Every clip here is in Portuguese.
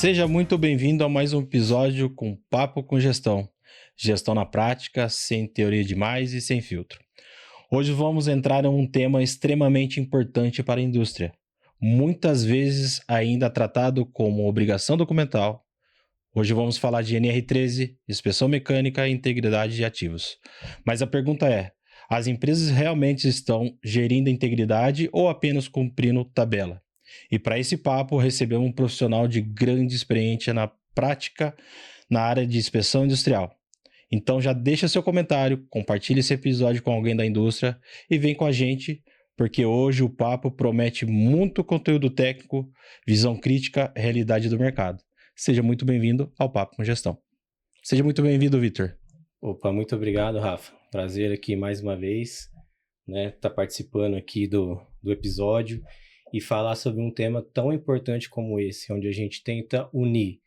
Seja muito bem-vindo a mais um episódio com Papo com Gestão. Gestão na prática, sem teoria demais e sem filtro. Hoje vamos entrar em um tema extremamente importante para a indústria, muitas vezes ainda tratado como obrigação documental. Hoje vamos falar de NR13, inspeção mecânica e integridade de ativos. Mas a pergunta é: as empresas realmente estão gerindo a integridade ou apenas cumprindo tabela? E para esse papo, recebemos um profissional de grande experiência na prática na área de inspeção industrial. Então já deixa seu comentário, compartilhe esse episódio com alguém da indústria e vem com a gente, porque hoje o papo promete muito conteúdo técnico, visão crítica, realidade do mercado. Seja muito bem-vindo ao Papo com Gestão. Seja muito bem-vindo, Vitor. Opa, muito obrigado, Rafa. Prazer aqui mais uma vez, né, tá participando aqui do episódio e falar sobre um tema tão importante como esse, onde a gente tenta unir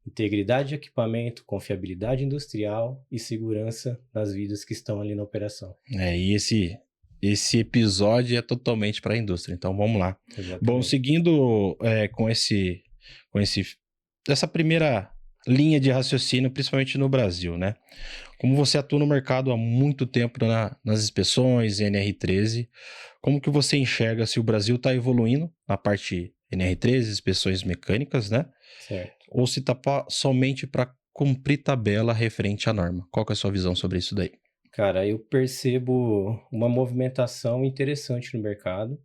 integridade de equipamento, confiabilidade industrial e segurança nas vidas que estão ali na operação. E esse episódio é totalmente para a indústria, então vamos lá. Exatamente. Bom, seguindo com essa primeira linha de raciocínio, principalmente no Brasil, né? Como você atua no mercado há muito tempo nas inspeções NR13, como que você enxerga se o Brasil está evoluindo na parte NR13, inspeções mecânicas, né? Certo. Ou se está somente para cumprir tabela referente à norma? Qual que é a sua visão sobre isso daí? Cara, eu percebo uma movimentação interessante no mercado.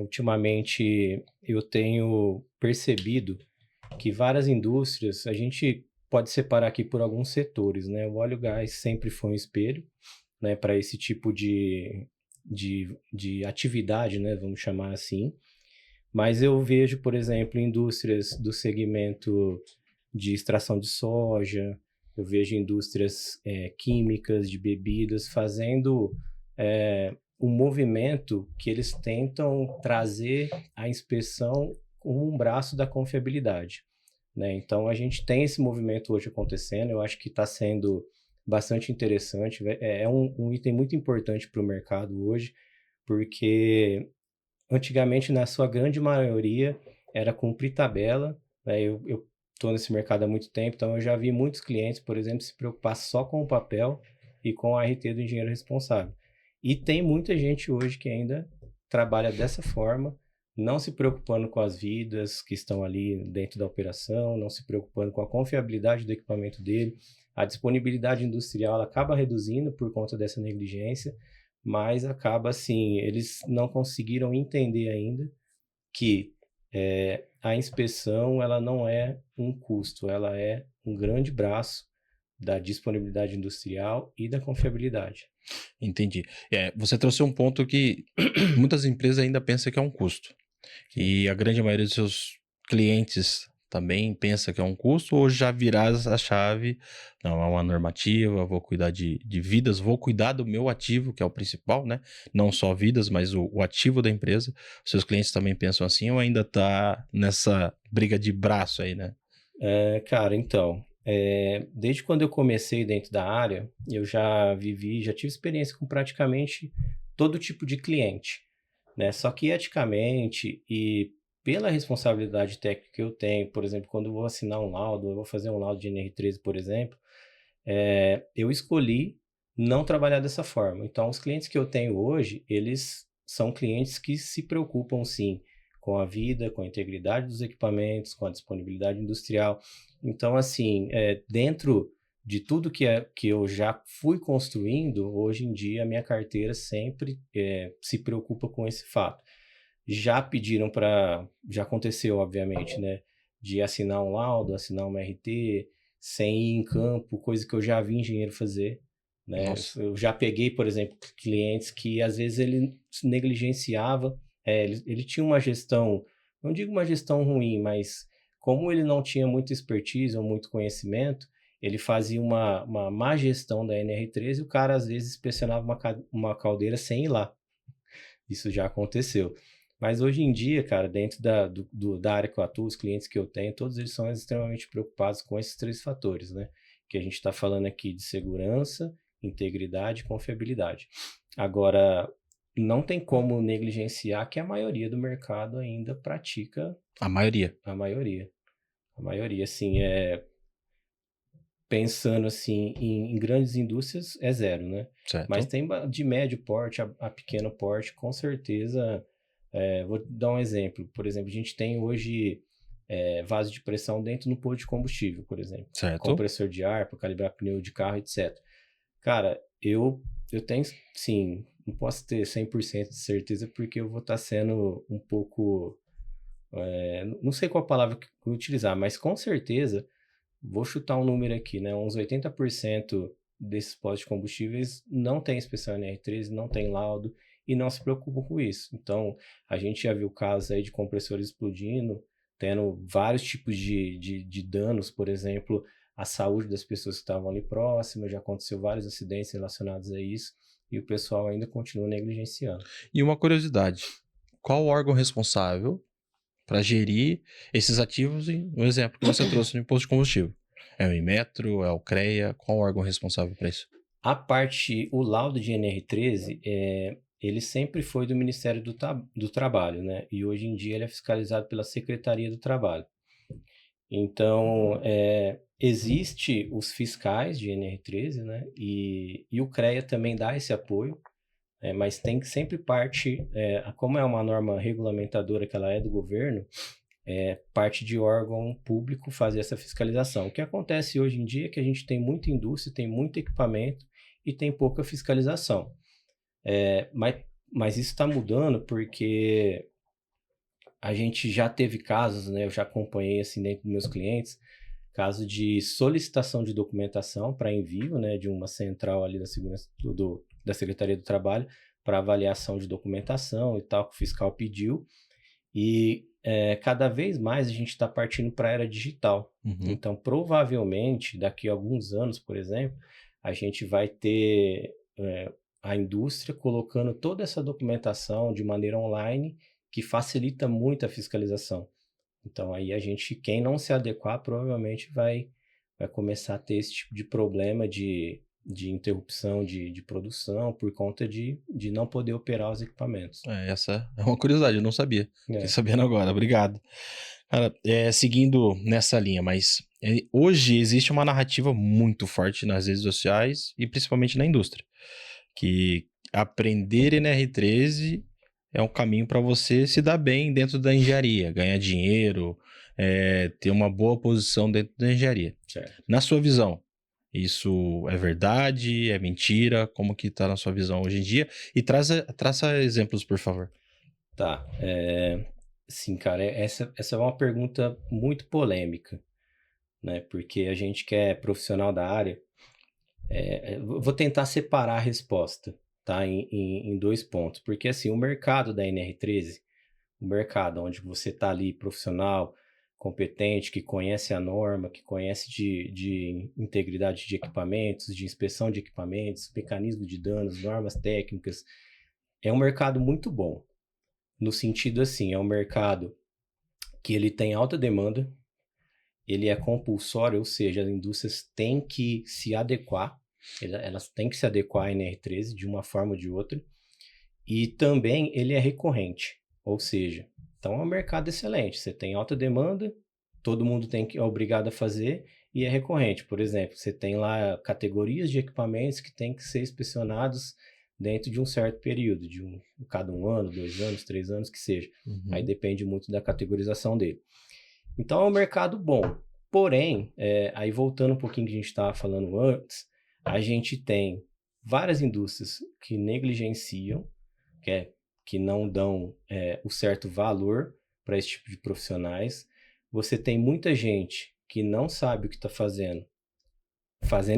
Ultimamente eu tenho percebido que várias indústrias, a gente pode separar aqui por alguns setores, né? O óleo e gás sempre foi um espelho, né, para esse tipo de atividade, né, vamos chamar assim. Mas eu vejo, por exemplo, indústrias do segmento de extração de soja, eu vejo indústrias químicas, de bebidas, fazendo um movimento que eles tentam trazer a inspeção como um braço da confiabilidade, né? Então, a gente tem esse movimento hoje acontecendo, eu acho que está sendo bastante interessante, é um item muito importante para o mercado hoje, porque antigamente, na sua grande maioria, era cumprir tabela, né? Eu estou nesse mercado há muito tempo, então eu já vi muitos clientes, por exemplo, se preocupar só com o papel e com a RT do engenheiro responsável. E tem muita gente hoje que ainda trabalha dessa forma, não se preocupando com as vidas que estão ali dentro da operação, não se preocupando com a confiabilidade do equipamento dele. A disponibilidade industrial ela acaba reduzindo por conta dessa negligência, mas acaba assim, eles não conseguiram entender ainda que a inspeção ela não é um custo, ela é um grande braço da disponibilidade industrial e da confiabilidade. Entendi. Você trouxe um ponto que muitas empresas ainda pensam que é um custo. E a grande maioria dos seus clientes também pensa que é um custo, ou já virar a chave, não, é uma normativa, vou cuidar de vidas, vou cuidar do meu ativo, que é o principal, né? Não só vidas, mas o ativo da empresa. Os seus clientes também pensam assim, ou ainda tá nessa briga de braço aí, né? Cara, então, desde quando eu comecei dentro da área, eu já tive experiência com praticamente todo tipo de cliente, né? Só que eticamente e pela responsabilidade técnica que eu tenho, por exemplo, quando eu vou assinar um laudo, eu vou fazer um laudo de NR13, por exemplo, eu escolhi não trabalhar dessa forma. Então, os clientes que eu tenho hoje, eles são clientes que se preocupam, sim, com a vida, com a integridade dos equipamentos, com a disponibilidade industrial. Então, assim, dentro de tudo que eu já fui construindo, hoje em dia a minha carteira sempre se preocupa com esse fato. Já pediram já aconteceu, obviamente, né, de assinar um laudo, assinar uma RT, sem ir em campo, coisa que eu já vi engenheiro fazer, né? Nossa. Eu já peguei, por exemplo, clientes que às vezes ele se negligenciava, ele tinha uma gestão, não digo uma gestão ruim, mas como ele não tinha muita expertise ou muito conhecimento, ele fazia uma má gestão da NR13 e o cara às vezes inspecionava uma caldeira sem ir lá. Isso já aconteceu. Mas hoje em dia, cara, dentro da área que eu atuo, os clientes que eu tenho, todos eles são extremamente preocupados com esses três fatores, né? Que a gente está falando aqui de segurança, integridade e confiabilidade. Agora, não tem como negligenciar que a maioria do mercado ainda pratica A maioria. a maioria. A maioria, assim, pensando assim em grandes indústrias, é zero, né? Mas certo? tem de médio porte a pequeno porte, com certeza. Vou dar um exemplo. Por exemplo, a gente tem hoje vaso de pressão dentro no posto de combustível, por exemplo. Certo? Compressor de ar para calibrar pneu de carro, etc. Cara, eu tenho, sim, não posso ter 100% de certeza porque eu vou estar sendo um pouco, não sei qual palavra que eu utilizar, mas com certeza, vou chutar um número aqui, né? Uns 80% desses postos de combustíveis não tem inspeção NR13, não tem laudo e não se preocupam com isso. Então, a gente já viu casos aí de compressores explodindo, tendo vários tipos de danos, por exemplo, à saúde das pessoas que estavam ali próximas, já aconteceu vários acidentes relacionados a isso, e o pessoal ainda continua negligenciando. E uma curiosidade: qual o órgão responsável para gerir esses ativos? Um exemplo que você trouxe no imposto de combustível. É o Inmetro, é o CREA? Qual o órgão responsável para isso? O laudo de NR13, ele sempre foi do Ministério do Trabalho, né? E hoje em dia ele é fiscalizado pela Secretaria do Trabalho. Então, existe os fiscais de NR13, né? E o CREA também dá esse apoio, mas tem que sempre parte, como é uma norma regulamentadora que ela é do governo, parte de órgão público fazer essa fiscalização. O que acontece hoje em dia é que a gente tem muita indústria, tem muito equipamento e tem pouca fiscalização. Mas isso está mudando porque a gente já teve casos, né? Eu já acompanhei assim dentro dos meus clientes, caso de solicitação de documentação para envio, né, de uma central ali da segurança da Secretaria do Trabalho para avaliação de documentação e tal que o fiscal pediu. E cada vez mais a gente está partindo para a era digital. Uhum. Então, provavelmente, daqui a alguns anos, por exemplo, a gente vai ter a indústria colocando toda essa documentação de maneira online, que facilita muito a fiscalização. Então, aí quem não se adequar, provavelmente vai começar a ter esse tipo de problema de interrupção de produção por conta de não poder operar os equipamentos. Essa é uma curiosidade, eu não sabia. Fiquei É. sabendo agora, obrigado. Cara, seguindo nessa linha, mas hoje existe uma narrativa muito forte nas redes sociais e principalmente na indústria, que aprender NR13 é um caminho para você se dar bem dentro da engenharia, ganhar dinheiro, ter uma boa posição dentro da engenharia. Certo. Na sua visão, isso é verdade? É mentira? Como que tá na sua visão hoje em dia? E traça exemplos, por favor. Tá. Sim, cara, essa é uma pergunta muito polêmica, né? Porque a gente que é profissional da área, vou tentar separar a resposta, tá? Em dois pontos. Porque, assim, o mercado da NR13, o mercado onde você tá ali profissional, competente, que conhece a norma, que conhece de integridade de equipamentos, de inspeção de equipamentos, mecanismo de danos, normas técnicas, é um mercado muito bom. No sentido assim, é um mercado que ele tem alta demanda, ele é compulsório, ou seja, as indústrias têm que se adequar, elas têm que se adequar à NR13 de uma forma ou de outra, e também ele é recorrente, ou seja, então é um mercado excelente, você tem alta demanda, todo mundo é obrigado a fazer, e é recorrente. Por exemplo, você tem lá categorias de equipamentos que têm que ser inspecionados dentro de um certo período, cada 1 ano, 2 anos, 3 anos, que seja. Aí Uhum. depende muito da categorização dele. Então é um mercado bom. Porém, aí voltando um pouquinho que a gente estava falando antes, a gente tem várias indústrias que negligenciam, que não dão o certo valor para esse tipo de profissionais. Você tem muita gente que não sabe o que está fazendo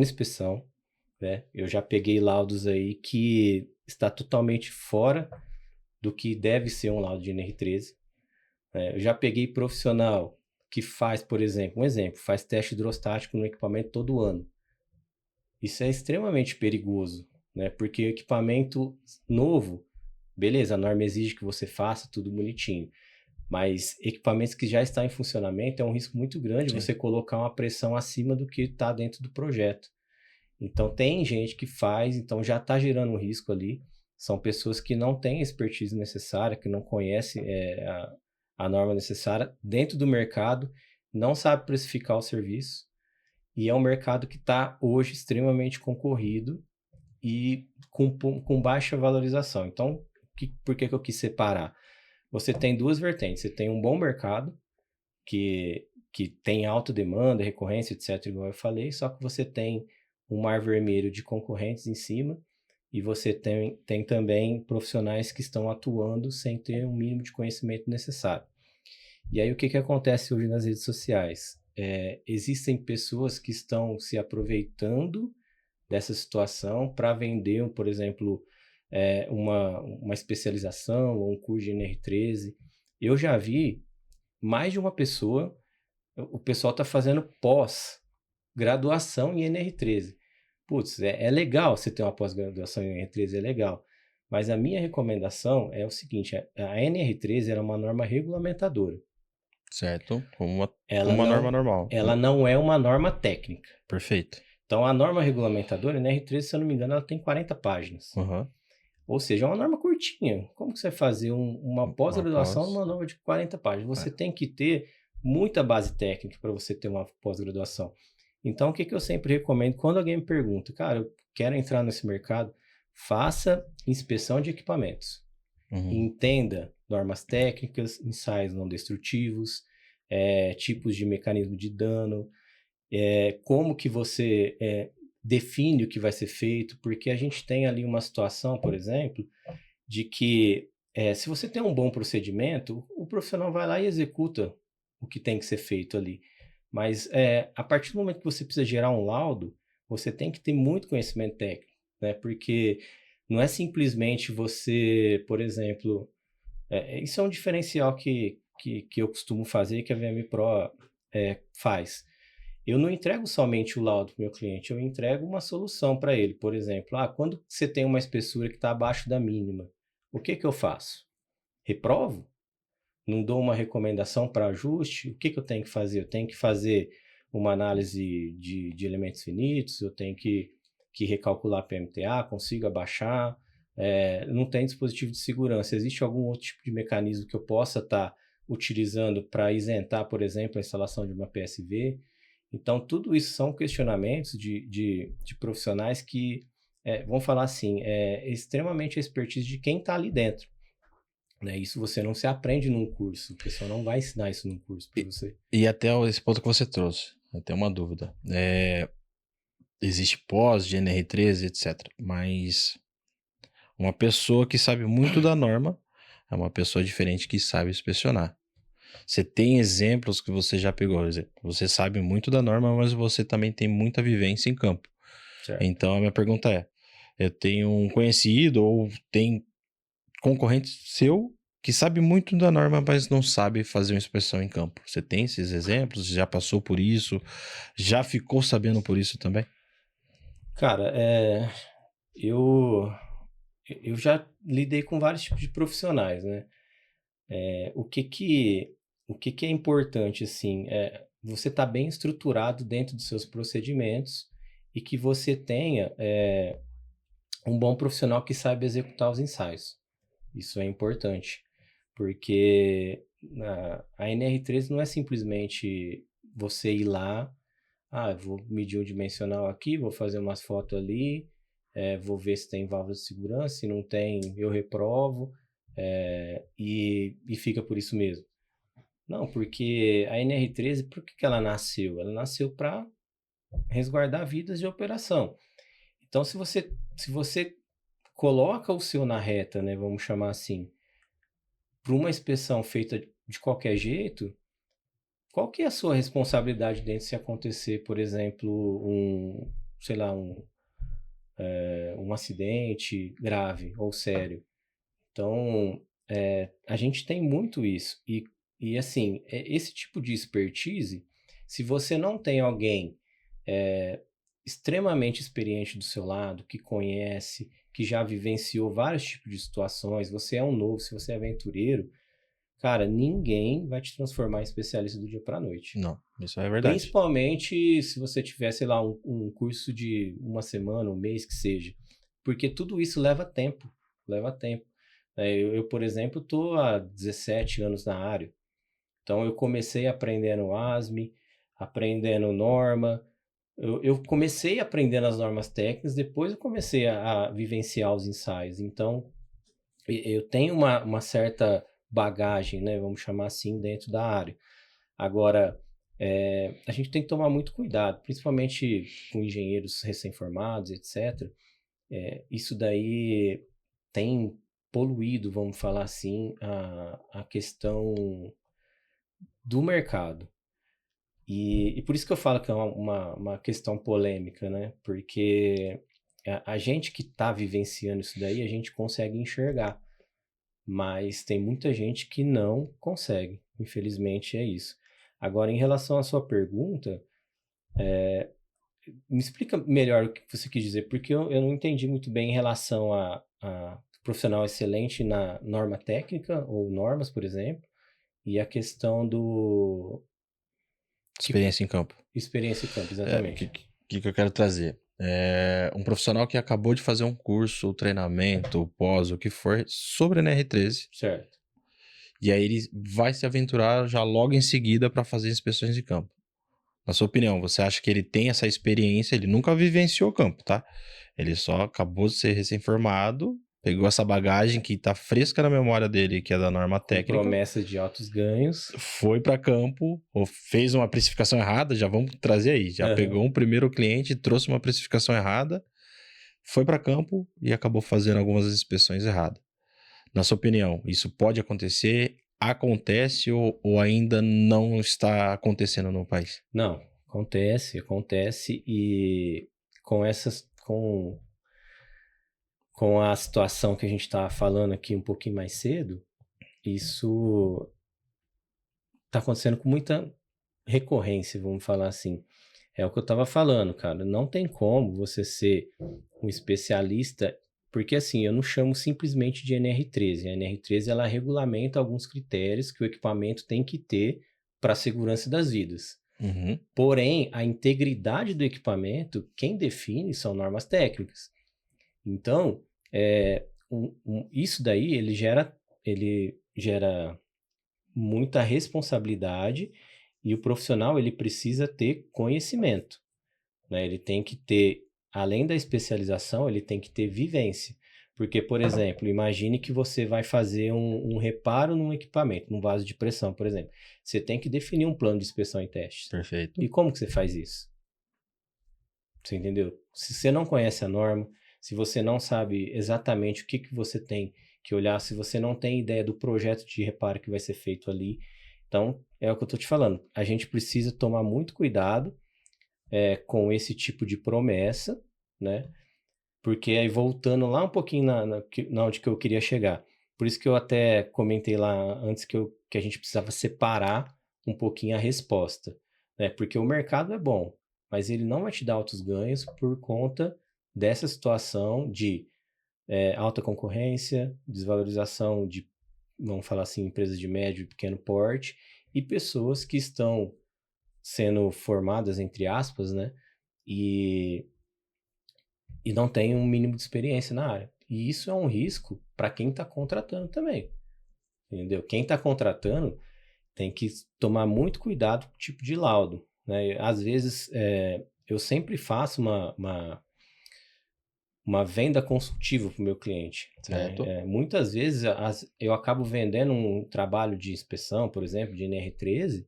inspeção, né? Eu já peguei laudos aí que está totalmente fora do que deve ser um laudo de NR13. Eu já peguei profissional que faz, por exemplo, faz teste hidrostático no equipamento todo ano. Isso é extremamente perigoso, né? Porque o equipamento novo, beleza, a norma exige que você faça tudo bonitinho, mas equipamentos que já estão em funcionamento é um risco muito grande Sim. você colocar uma pressão acima do que está dentro do projeto. Então tem gente que faz, então já está gerando um risco ali. São pessoas que não têm a expertise necessária, que não conhecem a norma necessária dentro do mercado, não sabe precificar o serviço, e é um mercado que está hoje extremamente concorrido e com baixa valorização. Então, por que eu quis separar? Você tem duas vertentes. Você tem um bom mercado, que tem alta demanda, recorrência, etc., igual eu falei, só que você tem um mar vermelho de concorrentes em cima, e você tem também profissionais que estão atuando sem ter um mínimo de conhecimento necessário. E aí, o que acontece hoje nas redes sociais? Existem pessoas que estão se aproveitando dessa situação para vender, por exemplo, uma especialização ou um curso de NR13. Eu já vi mais de uma pessoa, o pessoal está fazendo pós-graduação em NR13. Putz, é legal você ter uma pós-graduação em NR13, é legal. Mas a minha recomendação é o seguinte, a NR13 era uma norma regulamentadora. Certo? Como Ela uma norma não, normal. ela não é uma norma técnica. Perfeito. Então, a norma regulamentadora, a NR13, se eu não me engano, ela tem 40 páginas. Uhum. Ou seja, é uma norma curtinha. Como que você vai fazer uma pós-graduação numa norma de 40 páginas? Você tem que ter muita base técnica para você ter uma pós-graduação. Então, o que eu sempre recomendo? Quando alguém me pergunta, cara, eu quero entrar nesse mercado, faça inspeção de equipamentos. Entenda normas técnicas, ensaios não destrutivos, tipos de mecanismo de dano, como que você define o que vai ser feito, porque a gente tem ali uma situação, por exemplo, de que se você tem um bom procedimento, o profissional vai lá e executa o que tem que ser feito ali. Mas a partir do momento que você precisa gerar um laudo, você tem que ter muito conhecimento técnico, né? Porque não é simplesmente você, por exemplo, isso é um diferencial que eu costumo fazer, que a VMPro Pro faz. Eu não entrego somente o laudo para o meu cliente, eu entrego uma solução para ele. Por exemplo, quando você tem uma espessura que está abaixo da mínima, o que eu faço? Reprovo? Não dou uma recomendação para ajuste? O que eu tenho que fazer? Eu tenho que fazer uma análise de elementos finitos, eu tenho que recalcular PMTA, consigo abaixar, não tem dispositivo de segurança. Existe algum outro tipo de mecanismo que eu possa estar utilizando para isentar, por exemplo, a instalação de uma PSV? Então, tudo isso são questionamentos de profissionais que, vamos falar assim, é extremamente a expertise de quem está ali dentro. Né? Isso você não se aprende num curso, o pessoal não vai ensinar isso num curso para você. E até esse ponto que você trouxe, até uma dúvida. Existe pós de NR13, etc. Mas uma pessoa que sabe muito da norma é uma pessoa diferente que sabe inspecionar. Você tem exemplos que você já pegou. Você sabe muito da norma, mas você também tem muita vivência em campo. Certo. Então, a minha pergunta é, eu tenho um conhecido ou tem concorrente seu que sabe muito da norma, mas não sabe fazer uma inspeção em campo. Você tem esses exemplos? Já passou por isso? Já ficou sabendo por isso também? Cara, eu já lidei com vários tipos de profissionais, né? O que é importante, assim, você tá bem estruturado dentro dos seus procedimentos e que você tenha um bom profissional que saiba executar os ensaios. Isso é importante, porque a NR13 não é simplesmente você ir lá, vou medir um dimensional aqui, vou fazer umas fotos ali, vou ver se tem válvula de segurança, se não tem, eu reprovo, e fica por isso mesmo. Não, porque a NR13, por que ela nasceu? Ela nasceu para resguardar vidas de operação. Então, se você coloca o seu na reta, né, vamos chamar assim, para uma inspeção feita de qualquer jeito, qual que é a sua responsabilidade dentro se acontecer, por exemplo, sei lá, um acidente grave ou sério? Então, a gente tem muito isso. E assim, esse tipo de expertise, se você não tem alguém extremamente experiente do seu lado, que conhece, que já vivenciou vários tipos de situações, você é um novo, se você é aventureiro, cara, ninguém vai te transformar em especialista do dia para a noite. Não, isso é verdade. Principalmente se você tiver, sei lá, um curso de uma semana, um mês que seja. Porque tudo isso leva tempo, leva tempo. Eu por exemplo, estou há 17 anos na área. Então, eu comecei aprendendo ASME, aprendendo norma. Eu comecei aprendendo as normas técnicas, depois eu comecei a vivenciar os ensaios. Então, eu tenho uma certa bagagem, né? Vamos chamar assim, dentro da área. Agora, a gente tem que tomar muito cuidado, principalmente com engenheiros recém-formados, etc. Isso daí tem poluído, vamos falar assim, a questão do mercado. E por isso que eu falo que é uma questão polêmica, né? Porque a gente que está vivenciando isso daí, a gente consegue enxergar, mas tem muita gente que não consegue. Infelizmente é isso. Agora, em relação à sua pergunta, me explica melhor o que você quis dizer, porque eu não entendi muito bem em relação a profissional excelente na norma técnica, ou normas, por exemplo, e a questão do que Experiência em campo. experiência em campo, O exatamente. que eu quero trazer? Um profissional que acabou de fazer um curso, ou treinamento, ou pós, o que for, sobre NR13, Certo. e aí ele vai se aventurar já logo em seguida para fazer inspeções de campo. Na sua opinião, você acha que ele tem essa experiência? Ele nunca vivenciou o campo, tá? Ele só acabou de ser recém-formado, pegou essa bagagem que tá fresca na memória dele, que é da norma Com técnica, promessa de altos ganhos. foi para campo, ou fez uma precificação errada, já vamos trazer aí. Já Aham. pegou um primeiro cliente, trouxe uma precificação errada, foi para campo e acabou fazendo algumas inspeções erradas. Na sua opinião, isso pode acontecer? Acontece ou ainda não está acontecendo no país? Não, acontece e com essas com a situação que a gente está falando aqui um pouquinho mais cedo, isso está acontecendo com muita recorrência, vamos falar assim. É o que eu estava falando, cara. Não tem como você ser um especialista, porque assim, eu não chamo simplesmente de NR13. A NR13 ela regulamenta alguns critérios que o equipamento tem que ter para a segurança das vidas. Uhum. Porém, a integridade do equipamento, quem define são normas técnicas. Então, isso daí ele gera muita responsabilidade e o profissional ele precisa ter conhecimento, né? Ele tem que ter, além da especialização, ele tem que ter vivência. Porque, por exemplo, imagine que você vai fazer um reparo num equipamento, num vaso de pressão, por exemplo. Você tem que definir um plano de inspeção e testes. Perfeito. E como que você faz isso? Você entendeu? Se você não conhece a norma, se você não sabe exatamente o que você tem que olhar, se você não tem ideia do projeto de reparo que vai ser feito ali, então é o que eu estou te falando. A gente precisa tomar muito cuidado com esse tipo de promessa, né? Porque aí voltando lá um pouquinho na onde que eu queria chegar. Por isso que eu até comentei lá antes que a gente precisava separar um pouquinho a resposta, né? Porque o mercado é bom, mas ele não vai te dar altos ganhos por conta dessa situação de alta concorrência, desvalorização de, vamos falar assim, empresas de médio e pequeno porte e pessoas que estão sendo formadas, entre aspas, né? E não tem um mínimo de experiência na área. E isso é um risco para quem está contratando também, entendeu? Quem está contratando tem que tomar muito cuidado com o tipo de laudo, né? Às vezes, eu sempre faço uma venda consultiva para o meu cliente, né? Certo. Muitas vezes eu acabo vendendo um trabalho de inspeção, por exemplo, de NR13,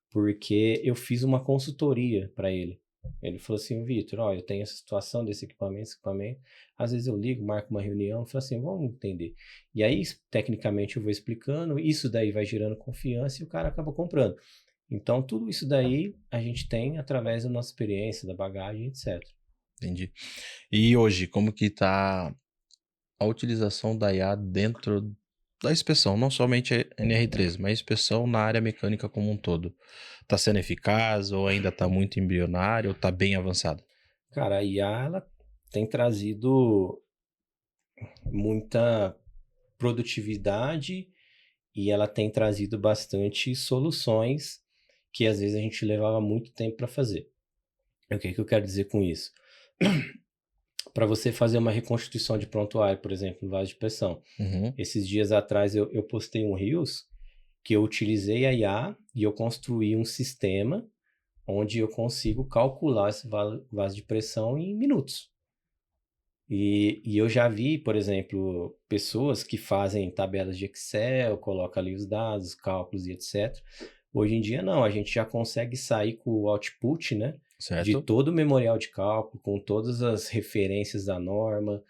porque eu fiz uma consultoria para ele. Ele falou assim, Vitor, ó, eu tenho essa situação desse equipamento, esse equipamento. Às vezes eu ligo, marco uma reunião, falo assim, vamos entender. E aí, tecnicamente, eu vou explicando, isso daí vai gerando confiança e o cara acaba comprando. Então, tudo isso daí a gente tem através da nossa experiência, da bagagem, etc. Entendi. E hoje, como que tá a utilização da IA dentro da inspeção, não somente a NR13, mas a inspeção na área mecânica como um todo? Tá sendo eficaz ou ainda tá muito embrionário ou tá bem avançado? Cara, a IA, ela tem trazido muita produtividade e ela tem trazido bastante soluções que às vezes a gente levava muito tempo para fazer. O que eu quero dizer com isso? Para você fazer uma reconstituição de prontuário, por exemplo, no vaso de pressão. Uhum. Esses dias atrás eu postei um Reels que eu utilizei a IA e eu construí um sistema onde eu consigo calcular esse vaso de pressão em minutos. E eu já vi, por exemplo, pessoas que fazem tabelas de Excel, colocam ali os dados, cálculos e etc. Hoje em dia não, a gente já consegue sair com o output, né, de Certo? todo o memorial de cálculo, com todas as referências da norma,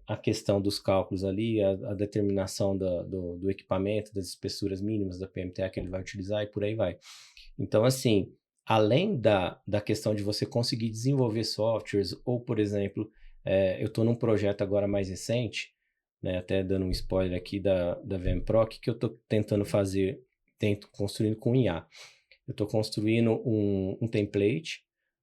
a questão dos cálculos ali, a determinação do equipamento, das espessuras mínimas da PMTA que ele vai utilizar e por aí vai. Então, assim, além da questão de você conseguir desenvolver softwares, ou, por exemplo, eu estou num projeto agora mais recente, né, até dando um spoiler aqui da VMPro, que eu estou tentando fazer, construindo com IA. Eu estou construindo um template,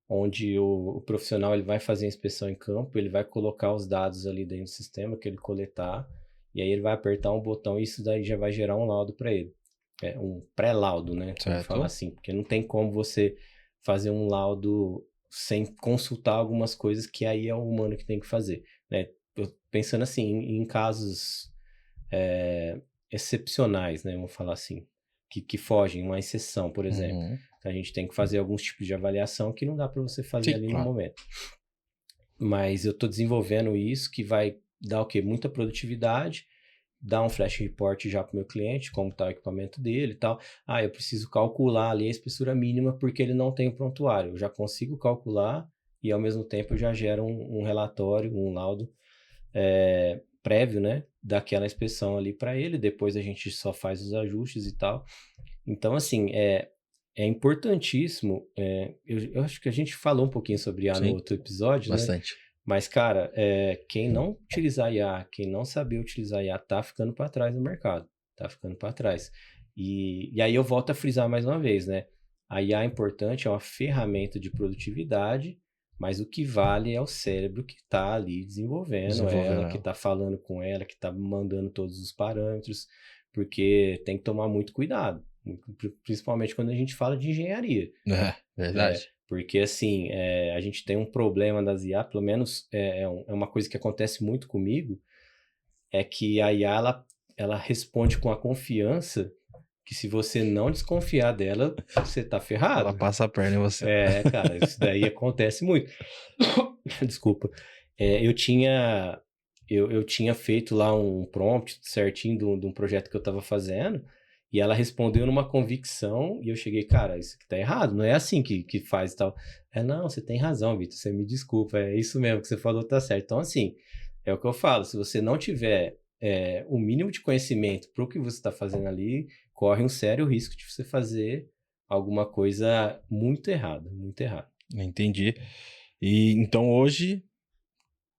onde o profissional ele vai fazer a inspeção em campo, ele vai colocar os dados ali dentro do sistema que ele coletar, e aí ele vai apertar um botão e isso daí já vai gerar um laudo para ele. É um pré-laudo, né? Vamos falar Certo. assim, porque não tem como você fazer um laudo sem consultar algumas coisas que aí é o humano que tem que fazer, né? Pensando assim, em casos excepcionais, né? Vamos falar assim, que fogem, uma exceção, por exemplo. Uhum. A gente tem que fazer alguns tipos de avaliação que não dá para você fazer Sim, ali no claro. momento. Mas eu estou desenvolvendo isso que vai dar o quê? Muita produtividade, dar um flash report já para o meu cliente, como está o equipamento dele e tal. Ah, eu preciso calcular ali a espessura mínima porque ele não tem o prontuário. Eu já consigo calcular e ao mesmo tempo eu já gero um relatório, um laudo prévio, né, daquela inspeção ali para ele. Depois a gente só faz os ajustes e tal. Então, assim, é importantíssimo. Eu acho que a gente falou um pouquinho sobre IA no Sim, outro episódio, né? bastante. Mas, cara, quem não utilizar IA, quem não saber utilizar IA, tá ficando para trás no mercado. Tá ficando para trás. E aí eu volto a frisar mais uma vez, né? A IA é importante, é uma ferramenta de produtividade, mas o que vale é o cérebro que está ali desenvolvendo ela, Desenvolvendo que ela. está falando com ela, que está mandando todos os parâmetros, porque tem que tomar muito cuidado, principalmente quando a gente fala de engenharia. É, verdade. Porque, assim, a gente tem um problema das IA, pelo menos é uma coisa que acontece muito comigo, é que a IA, ela responde com a confiança que se você não desconfiar dela, você tá Ela ferrado. passa a perna em você. Cara, isso daí acontece muito. Desculpa. Eu tinha feito lá um prompt certinho de um projeto que eu estava fazendo, e ela respondeu numa convicção, e eu cheguei, cara, isso aqui tá errado, não é assim que faz e tal. Não, você tem razão, Vitor, você me desculpa, é isso mesmo que você falou, tá certo. Então, assim, é o que eu falo, se você não tiver o mínimo de conhecimento para o que você está fazendo ali, corre um sério risco de você fazer alguma coisa muito errada, muito errada. Entendi. E então hoje,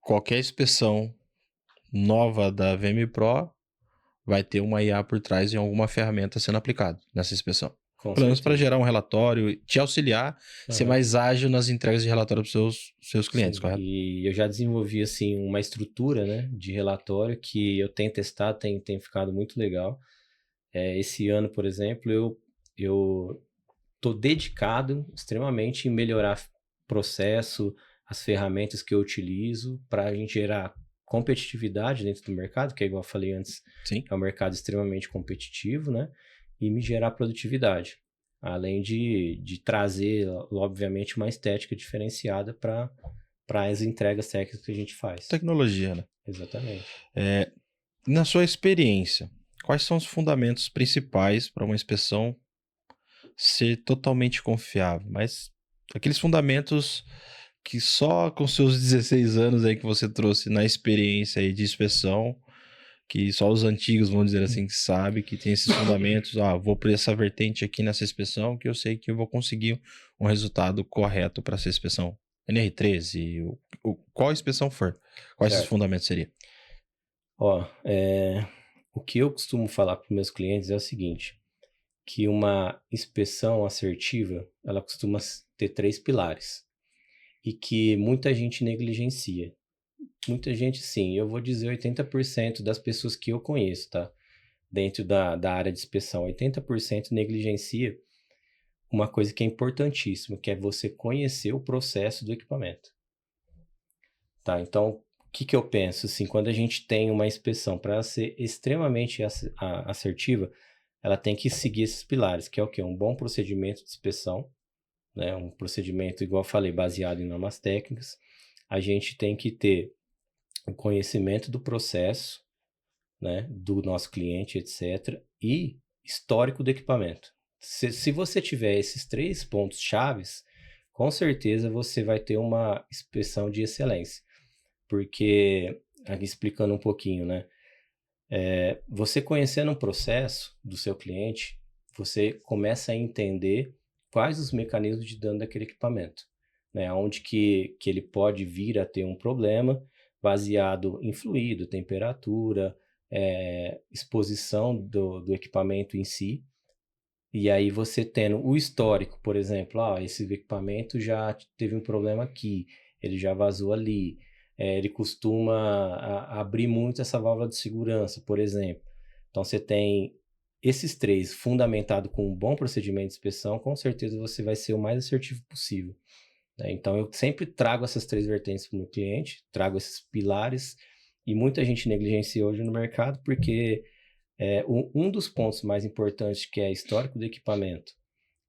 qualquer inspeção nova da VM Pro vai ter uma IA por trás em alguma ferramenta sendo aplicada nessa inspeção. Com Pelo menos para certeza. gerar um relatório, te auxiliar, ser Aham. mais ágil nas entregas de relatório para os seus clientes, Sim, correto? e eu já desenvolvi assim uma estrutura, né, de relatório que eu tenho testado, tem ficado muito legal. Esse ano, por exemplo, eu tô dedicado extremamente em melhorar processo, as ferramentas que eu utilizo para a gente gerar competitividade dentro do mercado, que é igual eu falei antes, Sim. é um mercado extremamente competitivo, né? E me gerar produtividade. Além de trazer, obviamente, uma estética diferenciada para as entregas técnicas que a gente faz. Tecnologia, né? Exatamente. Na sua experiência, quais são os fundamentos principais para uma inspeção ser totalmente confiável? Mas aqueles fundamentos que só com seus 16 anos aí que você trouxe na experiência aí de inspeção, que só os antigos, vamos dizer assim, sabem que tem esses fundamentos. Vou por essa vertente aqui nessa inspeção que eu sei que eu vou conseguir um resultado correto para essa inspeção. NR13, qual inspeção for, quais esses Certo. fundamentos seriam? Ó, o que eu costumo falar para os meus clientes é o seguinte, que uma inspeção assertiva, ela costuma ter 3 pilares, e que muita gente negligencia. Muita gente, sim, eu vou dizer 80% das pessoas que eu conheço, tá? Dentro da área de inspeção, 80% negligencia uma coisa que é importantíssima, que é você conhecer o processo do equipamento. Tá, então, o que eu penso, assim, quando a gente tem uma inspeção para ser extremamente assertiva, ela tem que seguir esses pilares, que é o quê? Um bom procedimento de inspeção, né? Um procedimento, igual eu falei, baseado em normas técnicas. A gente tem que ter o conhecimento do processo, né? Do nosso cliente, etc. E histórico do equipamento. Se você tiver esses 3 pontos chaves, com certeza você vai ter uma inspeção de excelência. Porque, aqui explicando um pouquinho, né? Você conhecendo o processo do seu cliente, você começa a entender quais os mecanismos de dano daquele equipamento, né? Onde que ele pode vir a ter um problema baseado em fluido, temperatura, exposição do equipamento em si. E aí você tendo o histórico, por exemplo, esse equipamento já teve um problema aqui, ele já vazou ali, ele costuma abrir muito essa válvula de segurança, por exemplo. Então você tem esses 3 fundamentado com um bom procedimento de inspeção, com certeza você vai ser o mais assertivo possível, né? Então eu sempre trago essas 3 vertentes para o meu cliente, trago esses pilares, e muita gente negligencia hoje no mercado porque um dos pontos mais importantes, que é histórico do equipamento,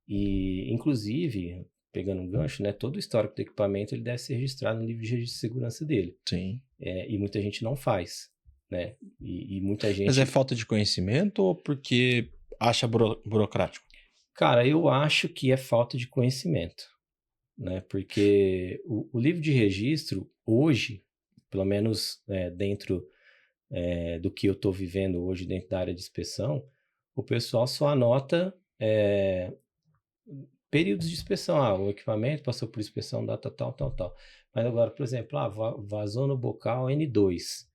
e inclusive, pegando um gancho, né, todo o histórico do equipamento ele deve ser registrado no livro de registro de segurança dele. Sim. E muita gente não faz, né? E muita gente... Mas é falta de conhecimento ou porque acha burocrático? Cara, eu acho que é falta de conhecimento, né? Porque o livro de registro, hoje, pelo menos dentro do que eu estou vivendo hoje dentro da área de inspeção, o pessoal só anota períodos de inspeção. O equipamento passou por inspeção, data tal, tal, tal. Mas agora, por exemplo, vazou no bocal N2.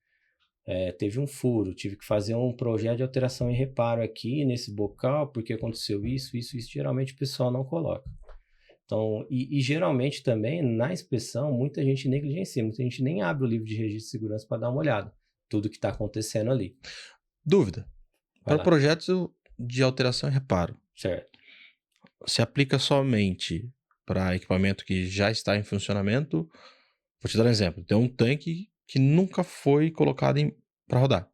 Teve um furo, tive que fazer um projeto de alteração e reparo aqui nesse bocal, porque aconteceu isso. Geralmente o pessoal não coloca. Então, e geralmente também, na inspeção, muita gente negligencia, muita gente nem abre o livro de registro de segurança para dar uma olhada. Tudo que está acontecendo ali. Dúvida. Para projetos de alteração e reparo. Certo. Se aplica somente para equipamento que já está em funcionamento? Vou te dar um exemplo. Tem um tanque que nunca foi colocado para rodar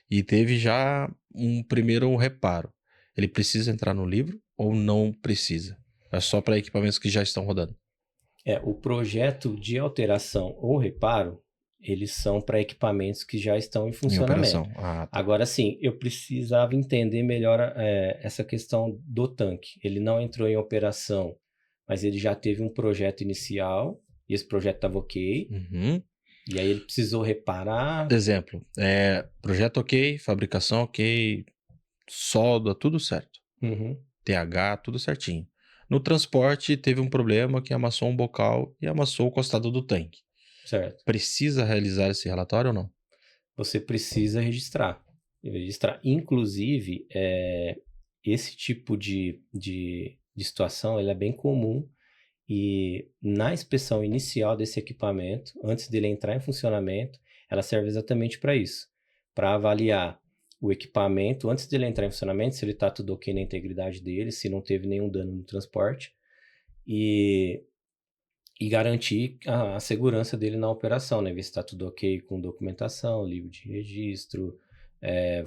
e teve já um primeiro reparo. Ele precisa entrar no livro ou não precisa? É só para equipamentos que já estão rodando? O projeto de alteração ou reparo, eles são para equipamentos que já estão em funcionamento. Em operação. Tá. Agora sim, eu precisava entender melhor essa questão do tanque. Ele não entrou em operação, mas ele já teve um projeto inicial, e esse projeto estava ok. Uhum. E aí ele precisou reparar. Exemplo, projeto ok, fabricação ok, solda, tudo certo. Uhum. TH, tudo certinho. No transporte, teve um problema que amassou um bocal e amassou o costado do tanque. Certo. Precisa realizar esse relatório ou não? Você precisa registrar. Inclusive, esse tipo de situação ele é bem comum, e na inspeção inicial desse equipamento, antes dele entrar em funcionamento, ela serve exatamente para isso, para avaliar o equipamento antes dele entrar em funcionamento, se ele está tudo ok na integridade dele, se não teve nenhum dano no transporte, e garantir a segurança dele na operação, né? Ver se está tudo ok com documentação, livro de registro,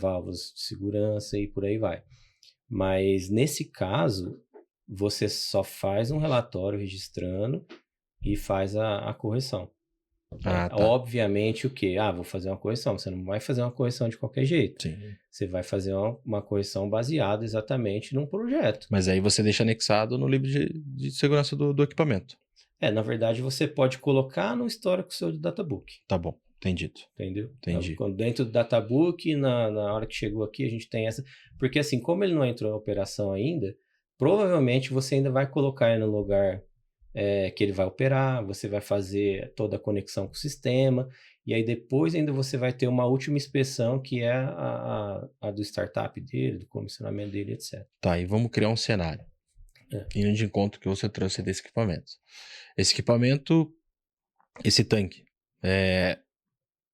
válvulas de segurança e por aí vai. Mas nesse caso, você só faz um relatório registrando e faz a correção. Tá. Obviamente o quê? Vou fazer uma correção. Você não vai fazer uma correção de qualquer jeito. Sim. Você vai fazer uma correção baseada exatamente num projeto. Mas aí você deixa anexado no livro de segurança do equipamento. Na verdade, você pode colocar no histórico seu de databook. Tá bom, entendido. Entendeu? Entendi. Dentro do databook, na hora que chegou aqui, a gente tem essa... Porque assim, como ele não entrou em operação ainda, provavelmente você ainda vai colocar ele no lugar que ele vai operar, você vai fazer toda a conexão com o sistema, e aí depois ainda você vai ter uma última inspeção, que é a do startup dele, do comissionamento dele, etc. Tá, e vamos criar um cenário. Indo de encontro que você trouxe desse equipamento. Esse equipamento, esse tanque,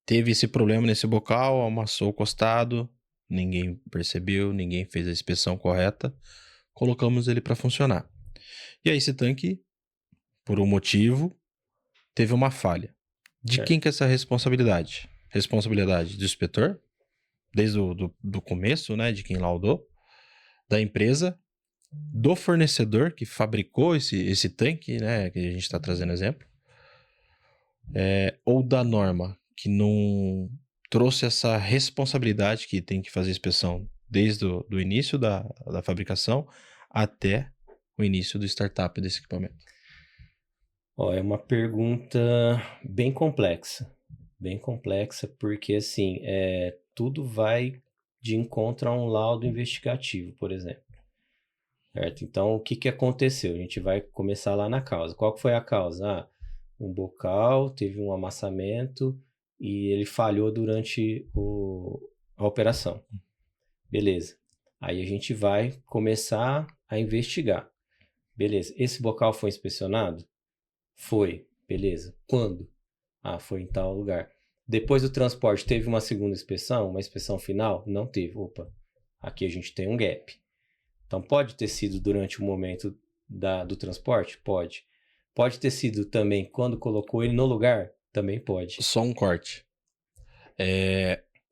teve esse problema nesse bocal, amassou o costado, ninguém percebeu, ninguém fez a inspeção correta, colocamos ele para funcionar. E aí esse tanque, por um motivo, teve uma falha. De quem que é essa responsabilidade? Responsabilidade do inspetor, desde do começo, né, de quem laudou, da empresa, do fornecedor que fabricou esse tanque, né, que a gente está trazendo exemplo, ou da norma, que não trouxe essa responsabilidade que tem que fazer a inspeção desde o do início da fabricação até o início do startup desse equipamento? Ó, é uma pergunta bem complexa, porque assim, tudo vai de encontro a um laudo investigativo, por exemplo. Certo? Então, o que que aconteceu? A gente vai começar lá na causa. Qual que foi a causa? Ah, um bocal teve um amassamento e ele falhou durante a operação. Beleza. Aí a gente vai começar a investigar. Beleza. Esse bocal foi inspecionado? Foi. Beleza. Quando? Ah, foi em tal lugar. Depois do transporte, teve uma segunda inspeção? Uma inspeção final? Não teve. Opa, aqui a gente tem um gap. Então, pode ter sido durante o momento do transporte? Pode. Pode ter sido também quando colocou ele no lugar? Também pode. Só um corte.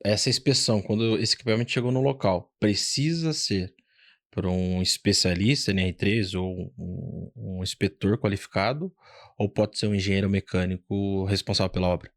Essa inspeção, quando esse equipamento chegou no local, precisa ser por um especialista NR3 ou um inspetor qualificado, ou pode ser um engenheiro mecânico responsável pela obra?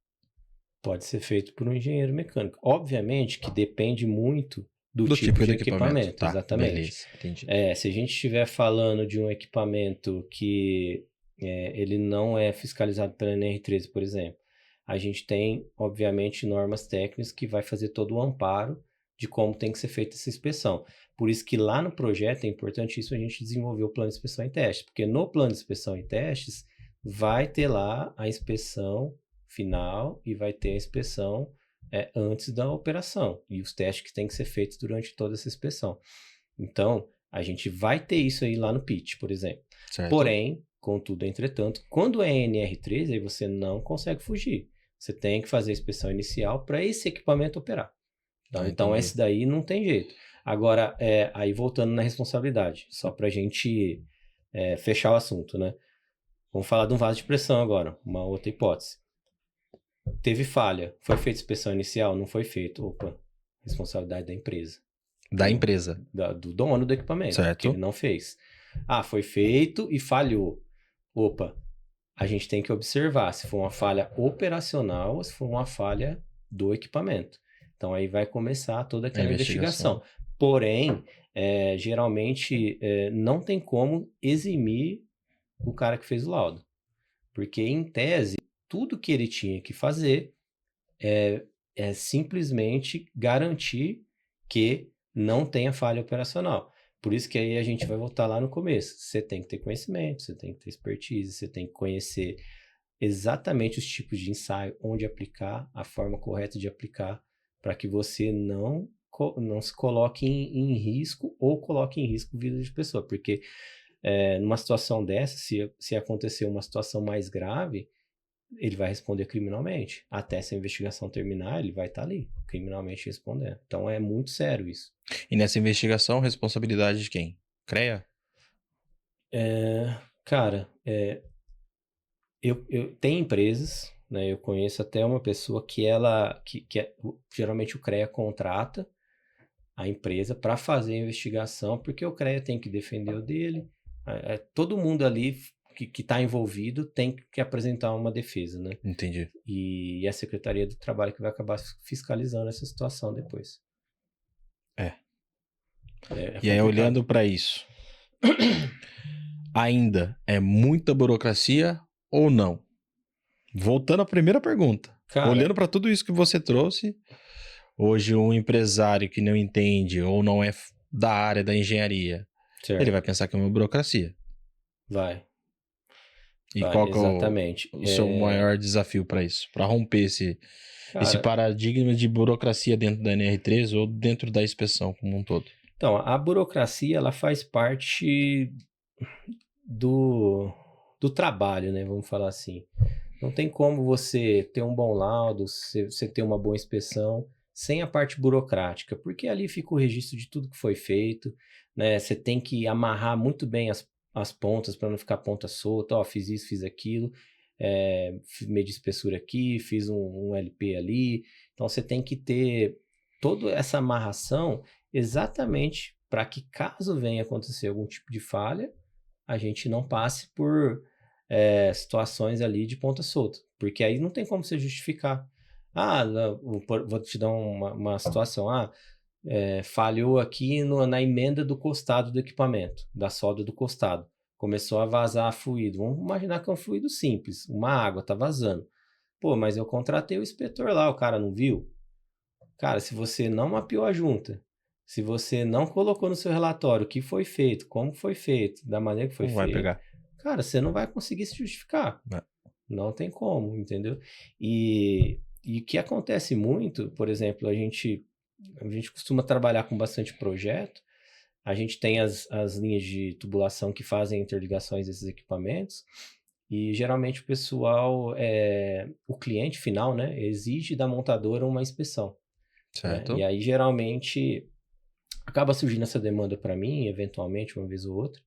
Pode ser feito por um engenheiro mecânico. Obviamente que depende muito do Do tipo tipo de de equipamento. equipamento, Tá, exatamente. beleza, entendi. Se a gente estiver falando de um equipamento que ele não é fiscalizado pela NR13, por exemplo, a gente tem, obviamente, normas técnicas que vai fazer todo o amparo de como tem que ser feita essa inspeção. Por isso que lá no projeto é importantíssimo a gente desenvolver o plano de inspeção e testes, porque no plano de inspeção e testes vai ter lá a inspeção final e vai ter a inspeção antes da operação e os testes que têm que ser feitos durante toda essa inspeção. Então, a gente vai ter isso aí lá no pitch, por exemplo. Certo. Porém, contudo, entretanto, quando é NR3, aí você não consegue fugir. Você tem que fazer a inspeção inicial para esse equipamento operar. Tá? Então, esse daí não tem jeito. Agora, aí voltando na responsabilidade, só para a gente fechar o assunto, né? Vamos falar de um vaso de pressão agora, uma outra hipótese. Teve falha, foi feita inspeção inicial? Não foi feito. Opa, responsabilidade da empresa. Da empresa. Do dono do equipamento, Certo. que ele não fez. Ah, foi feito e falhou. Opa, a gente tem que observar se foi uma falha operacional ou se foi uma falha do equipamento. Então aí vai começar toda aquela investigação. Porém, geralmente não tem como eximir o cara que fez o laudo. Porque, em tese, tudo que ele tinha que fazer é simplesmente garantir que não tenha falha operacional. Por isso que aí a gente vai voltar lá no começo. Você tem que ter conhecimento, você tem que ter expertise, você tem que conhecer exatamente os tipos de ensaio, onde aplicar, a forma correta de aplicar, para que você não se coloque em risco ou coloque em risco a vida de pessoa. Porque numa situação dessa, se acontecer uma situação mais grave, ele vai responder criminalmente. Até essa investigação terminar, ele vai estar ali, criminalmente respondendo. Então é muito sério isso. E nessa investigação, responsabilidade de quem? CREA? Cara, eu tenho empresas, né? Eu conheço até uma pessoa que geralmente o CREA contrata a empresa para fazer a investigação, porque o CREA tem que defender o dele. Todo mundo ali que está envolvido tem que apresentar uma defesa, né? Entendi. E a Secretaria do Trabalho que vai acabar fiscalizando essa situação depois. E aí, olhando para isso, ainda é muita burocracia ou não? Voltando à primeira pergunta. Cara, olhando para tudo isso que você trouxe, hoje um empresário que não entende ou não é da área da engenharia, certo. ele vai pensar que é uma burocracia. Vai. E qual que exatamente. é o seu maior desafio para isso? Para romper esse paradigma de burocracia dentro da NR3 ou dentro da inspeção como um todo? Então, a burocracia, ela faz parte do trabalho, né? Vamos falar assim. Não tem como você ter um bom laudo, você ter uma boa inspeção, sem a parte burocrática, porque ali fica o registro de tudo que foi feito, né? Você tem que amarrar muito bem as pontas para não ficar ponta solta. Ó, fiz isso, fiz aquilo, medi espessura aqui, fiz um LP ali. Então, você tem que ter toda essa amarração exatamente para que caso venha acontecer algum tipo de falha, a gente não passe por situações ali de ponta solta, porque aí não tem como você justificar. Ah, não, vou te dar uma situação. Falhou aqui na emenda do costado do equipamento, da solda do costado. Começou a vazar fluido. Vamos imaginar que é um fluido simples, uma água tá vazando. Pô, mas eu contratei o inspetor lá, o cara não viu? Cara, se você não mapeou a junta, se você não colocou no seu relatório o que foi feito, como foi feito, da maneira que foi Não vai feito, pegar. cara, você não vai conseguir se justificar. É. Não tem como, entendeu? E o que acontece muito, por exemplo, a gente costuma trabalhar com bastante projeto, a gente tem as linhas de tubulação que fazem interligações desses equipamentos, e geralmente o pessoal, o cliente final, né, exige da montadora uma inspeção, né? E Certo? aí geralmente acaba surgindo essa demanda para mim, eventualmente, uma vez ou outra,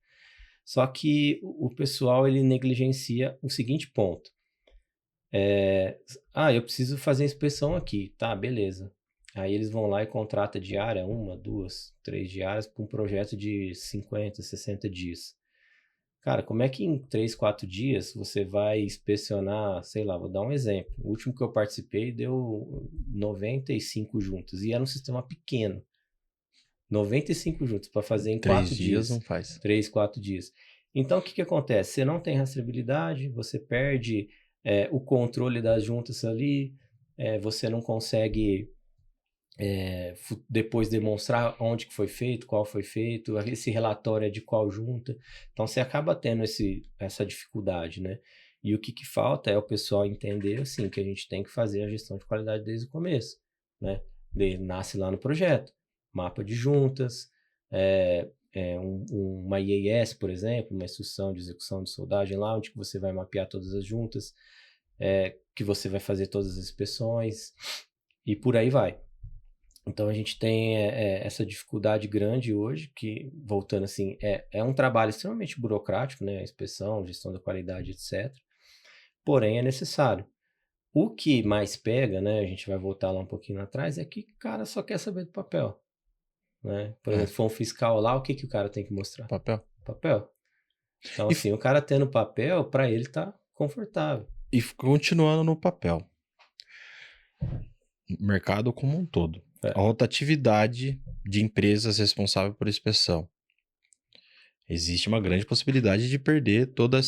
só que o pessoal ele negligencia o seguinte ponto. Eu preciso fazer a inspeção aqui. Tá, beleza. Aí eles vão lá e contratam diária, 1, 2, 3 diárias para um projeto de 50, 60 dias. Cara, como é que em 3, 4 dias você vai inspecionar, sei lá, vou dar um exemplo. O último que eu participei deu 95 juntas e era um sistema pequeno. 95 juntas para fazer em 3 4 dias dias. não faz. 3, 4 dias. Então, o que acontece? Você não tem rastreabilidade, você perde o controle das juntas ali, você não consegue depois demonstrar onde que foi feito, qual foi feito, esse relatório é de qual junta. Então, você acaba tendo essa dificuldade, né? E o que falta é o pessoal entender, assim, que a gente tem que fazer a gestão de qualidade desde o começo, né? Nasce lá no projeto, mapa de juntas, uma IAS, por exemplo, uma instrução de execução de soldagem lá, onde que você vai mapear todas as juntas, que você vai fazer todas as inspeções, e por aí vai. Então a gente tem essa dificuldade grande hoje, que, voltando assim, é um trabalho extremamente burocrático, né? A inspeção, gestão da qualidade, etc. Porém, é necessário. O que mais pega, né? A gente vai voltar lá um pouquinho atrás, é que o cara só quer saber do papel, né? Por exemplo, se for um fiscal lá, o que o cara tem que mostrar? Papel. Papel. Então, E, assim, o cara tendo papel, para ele tá confortável. e continuando no papel. Mercado como um todo. A rotatividade de empresas responsáveis por inspeção. Existe uma grande possibilidade de perder toda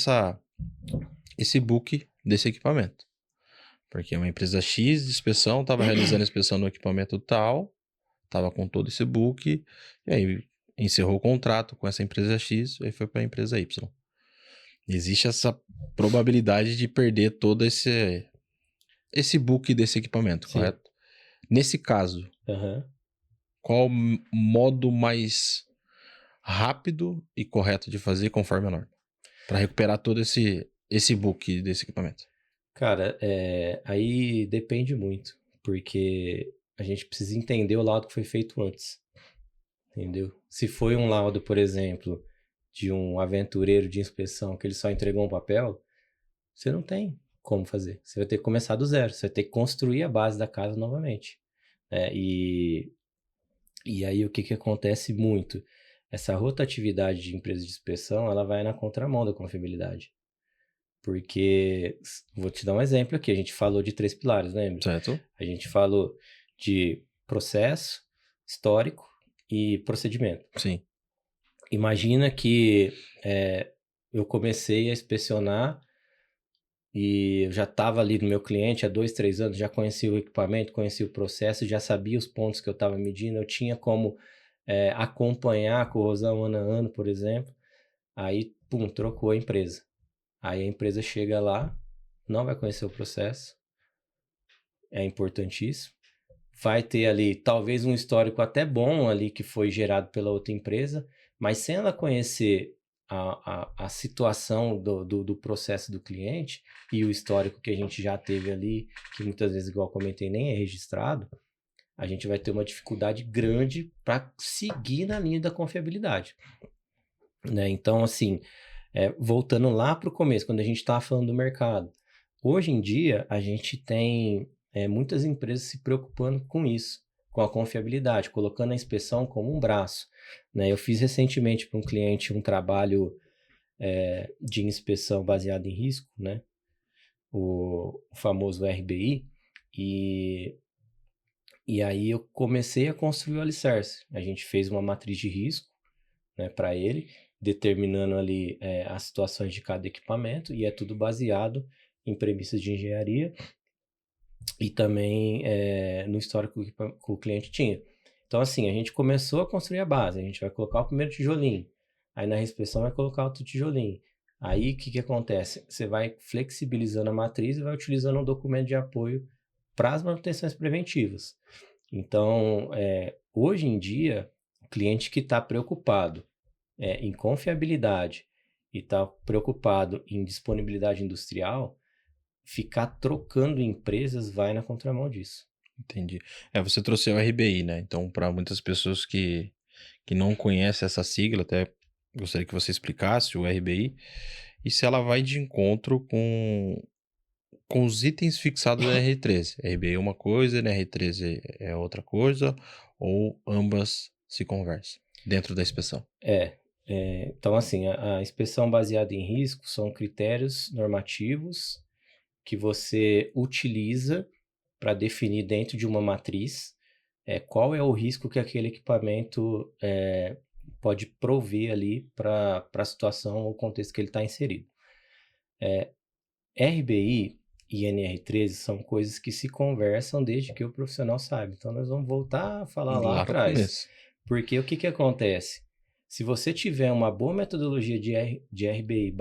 esse book desse equipamento. Porque uma empresa X de inspeção estava realizando a inspeção no equipamento tal, estava com todo esse book, e aí encerrou o contrato com essa empresa X e foi para a empresa Y. Existe essa probabilidade de perder todo esse book desse equipamento, Sim. correto? Nesse caso, qual o modo mais rápido e correto de fazer conforme a norma? Para recuperar todo esse book desse equipamento. Cara, aí depende muito, porque a gente precisa entender o laudo que foi feito antes, entendeu? Se foi um laudo, por exemplo, de um aventureiro de inspeção que ele só entregou um papel, você não tem como fazer. Você vai ter que começar do zero, você vai ter que construir a base da casa novamente. E aí o que acontece muito? Essa rotatividade de empresas de inspeção, ela vai na contramão da confiabilidade. Porque, vou te dar um exemplo aqui, a gente falou de 3 pilares, lembra? Certo? A gente falou de processo, histórico e procedimento. Sim. Imagina que eu comecei a inspecionar e eu já estava ali no meu cliente há 2, 3 anos, já conhecia o equipamento, conhecia o processo, já sabia os pontos que eu estava medindo, eu tinha como acompanhar a corrosão ano a ano, por exemplo. Aí, pum, trocou a empresa. Aí a empresa chega lá, não vai conhecer o processo, é importantíssimo. Vai ter ali talvez um histórico até bom ali que foi gerado pela outra empresa, mas sem ela conhecer a situação do processo do cliente e o histórico que a gente já teve ali, que muitas vezes, igual eu comentei, nem é registrado, a gente vai ter uma dificuldade grande para seguir na linha da confiabilidade, né? Então, assim, voltando lá para o começo, quando a gente estava falando do mercado, hoje em dia a gente tem muitas empresas se preocupando com isso, com a confiabilidade, colocando a inspeção como um braço, né? Eu fiz recentemente para um cliente um trabalho de inspeção baseado em risco, né? O famoso RBI, e aí eu comecei a construir o alicerce. A gente fez uma matriz de risco, né, para ele, determinando ali as situações de cada equipamento, e é tudo baseado em premissas de engenharia e também no histórico que o cliente tinha. Então, assim, a gente começou a construir a base. A gente vai colocar o primeiro tijolinho. Aí, na reinspeção, vai colocar outro tijolinho. Aí, o que acontece? Você vai flexibilizando a matriz e vai utilizando um documento de apoio para as manutenções preventivas. Então, hoje em dia, o cliente que está preocupado em confiabilidade e está preocupado em disponibilidade industrial, ficar trocando empresas vai na contramão disso. Entendi. Você trouxe o RBI, né? Então, para muitas pessoas que não conhecem essa sigla, até gostaria que você explicasse o RBI e se ela vai de encontro com os itens fixados da R13. RBI é uma coisa, né? R13 é outra coisa, ou ambas se conversam dentro da inspeção? Então, assim, a inspeção baseada em risco são critérios normativos que você utiliza para definir dentro de uma matriz qual é o risco que aquele equipamento pode prover ali para a situação ou contexto que ele está inserido. RBI e NR13 são coisas que se conversam desde que o profissional sabe. Então, nós vamos voltar a falar lá Lá no atrás. começo. Porque o que acontece? Se você tiver uma boa metodologia de RBI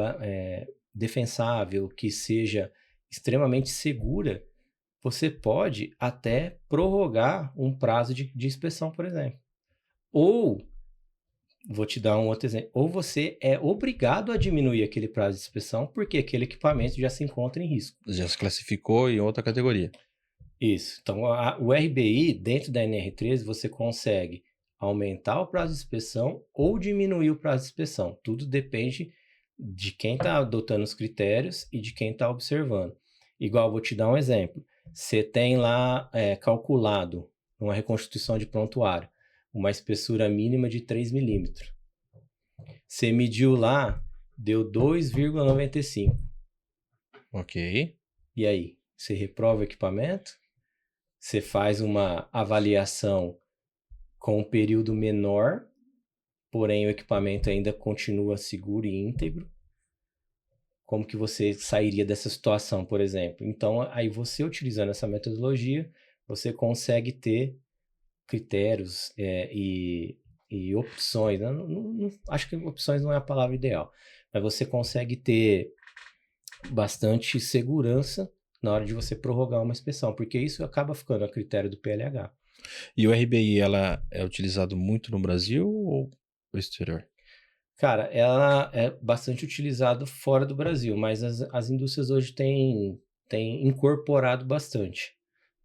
defensável, que seja extremamente segura, você pode até prorrogar um prazo de inspeção, por exemplo. Ou, vou te dar um outro exemplo, ou você é obrigado a diminuir aquele prazo de inspeção porque aquele equipamento já se encontra em risco. Já se classificou em outra categoria. Isso. Então, o RBI, dentro da NR13, você consegue aumentar o prazo de inspeção ou diminuir o prazo de inspeção. Tudo depende de quem está adotando os critérios e de quem está observando. Igual, vou te dar um exemplo. Você tem lá calculado, numa reconstituição de prontuário, uma espessura mínima de 3 milímetros. Você mediu lá, deu 2,95. Ok. E aí? Você reprova o equipamento? Você faz uma avaliação com um período menor, porém o equipamento ainda continua seguro e íntegro. Como que você sairia dessa situação, por exemplo? Então, aí você utilizando essa metodologia, você consegue ter critérios e opções. Acho que opções não é a palavra ideal, mas você consegue ter bastante segurança na hora de você prorrogar uma inspeção, porque isso acaba ficando a critério do PLH. E o RBI, ela é utilizado muito no Brasil ou no exterior? Cara, ela é bastante utilizada fora do Brasil, mas as indústrias hoje têm incorporado bastante.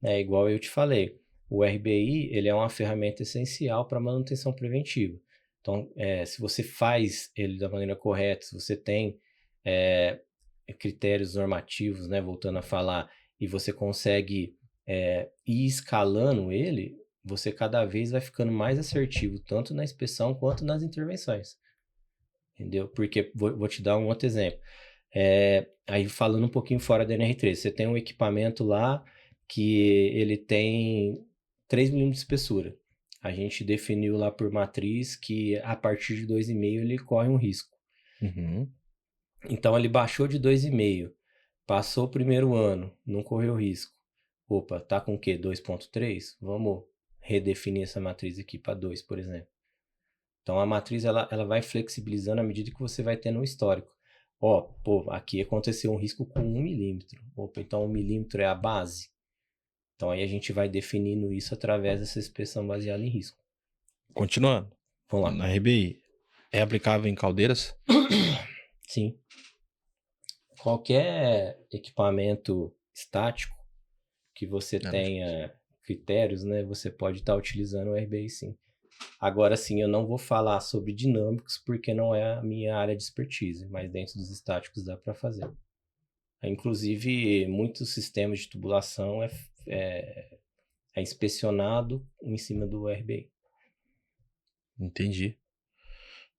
Igual eu te falei, o RBI ele é uma ferramenta essencial para manutenção preventiva. Então, se você faz ele da maneira correta, se você tem critérios normativos, né, voltando a falar, e você consegue ir escalando ele, você cada vez vai ficando mais assertivo, tanto na inspeção quanto nas intervenções. Entendeu? Porque, vou te dar um outro exemplo. Aí falando um pouquinho fora da NR13, você tem um equipamento lá que ele tem 3 milímetros de espessura. A gente definiu lá por matriz que a partir de 2,5 ele corre um risco. Uhum. Então ele baixou de 2,5, passou o primeiro ano, não correu risco. Opa, tá com o quê? 2,3? Vamos redefinir essa matriz aqui para 2, por exemplo. Então a matriz ela vai flexibilizando à medida que você vai tendo um histórico. Aqui aconteceu um risco com 1 milímetro. Opa, então 1 milímetro é a base. Então aí a gente vai definindo isso através dessa inspeção baseada em risco. Continuando. Vamos lá. Na RBI, é aplicável em caldeiras? Sim. Qualquer equipamento estático que você tenha critérios, né, você pode estar utilizando o RBI sim. Agora sim, eu não vou falar sobre dinâmicos porque não é a minha área de expertise, mas dentro dos estáticos dá para fazer. Inclusive, muitos sistemas de tubulação é inspecionado em cima do RBI. Entendi.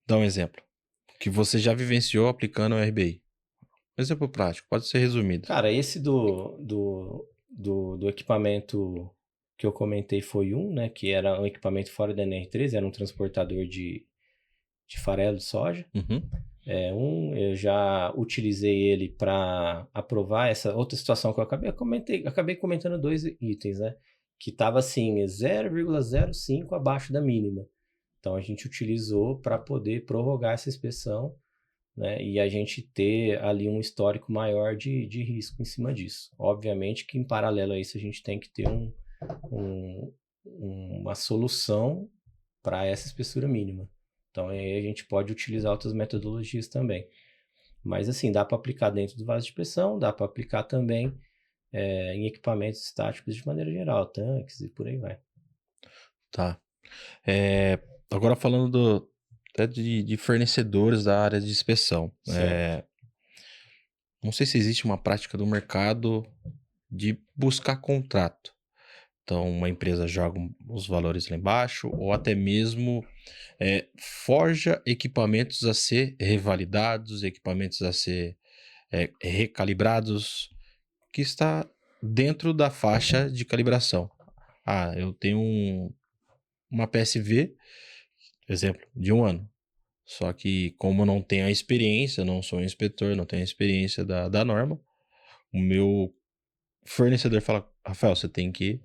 Dá um exemplo. Que você já vivenciou aplicando o RBI. Um exemplo prático, pode ser resumido. Cara, esse do equipamento que eu comentei foi um, né? Que era um equipamento fora da NR13, era um transportador de farelo de soja. Uhum. Eu já utilizei ele para aprovar essa outra situação que eu acabei comentando 2 itens, né? Que estava assim, 0,05 abaixo da mínima. Então a gente utilizou para poder prorrogar essa inspeção, né? E a gente ter ali um histórico maior de risco em cima disso. Obviamente que em paralelo a isso a gente tem que ter uma solução para essa espessura mínima. Então aí a gente pode utilizar outras metodologias também. Mas assim, dá para aplicar dentro do vaso de pressão, dá para aplicar também em equipamentos estáticos de maneira geral, tanques e por aí vai. Tá. Agora falando até de fornecedores da área de inspeção. Certo. Não sei se existe uma prática do mercado de buscar contrato. Então, uma empresa joga os valores lá embaixo, ou até mesmo forja equipamentos a ser revalidados, equipamentos a ser recalibrados, que está dentro da faixa de calibração. Ah, eu tenho uma PSV, exemplo, de 1 ano. Só que como eu não tenho a experiência, não sou um inspetor, não tenho a experiência da norma, o meu fornecedor fala, Rafael, você tem que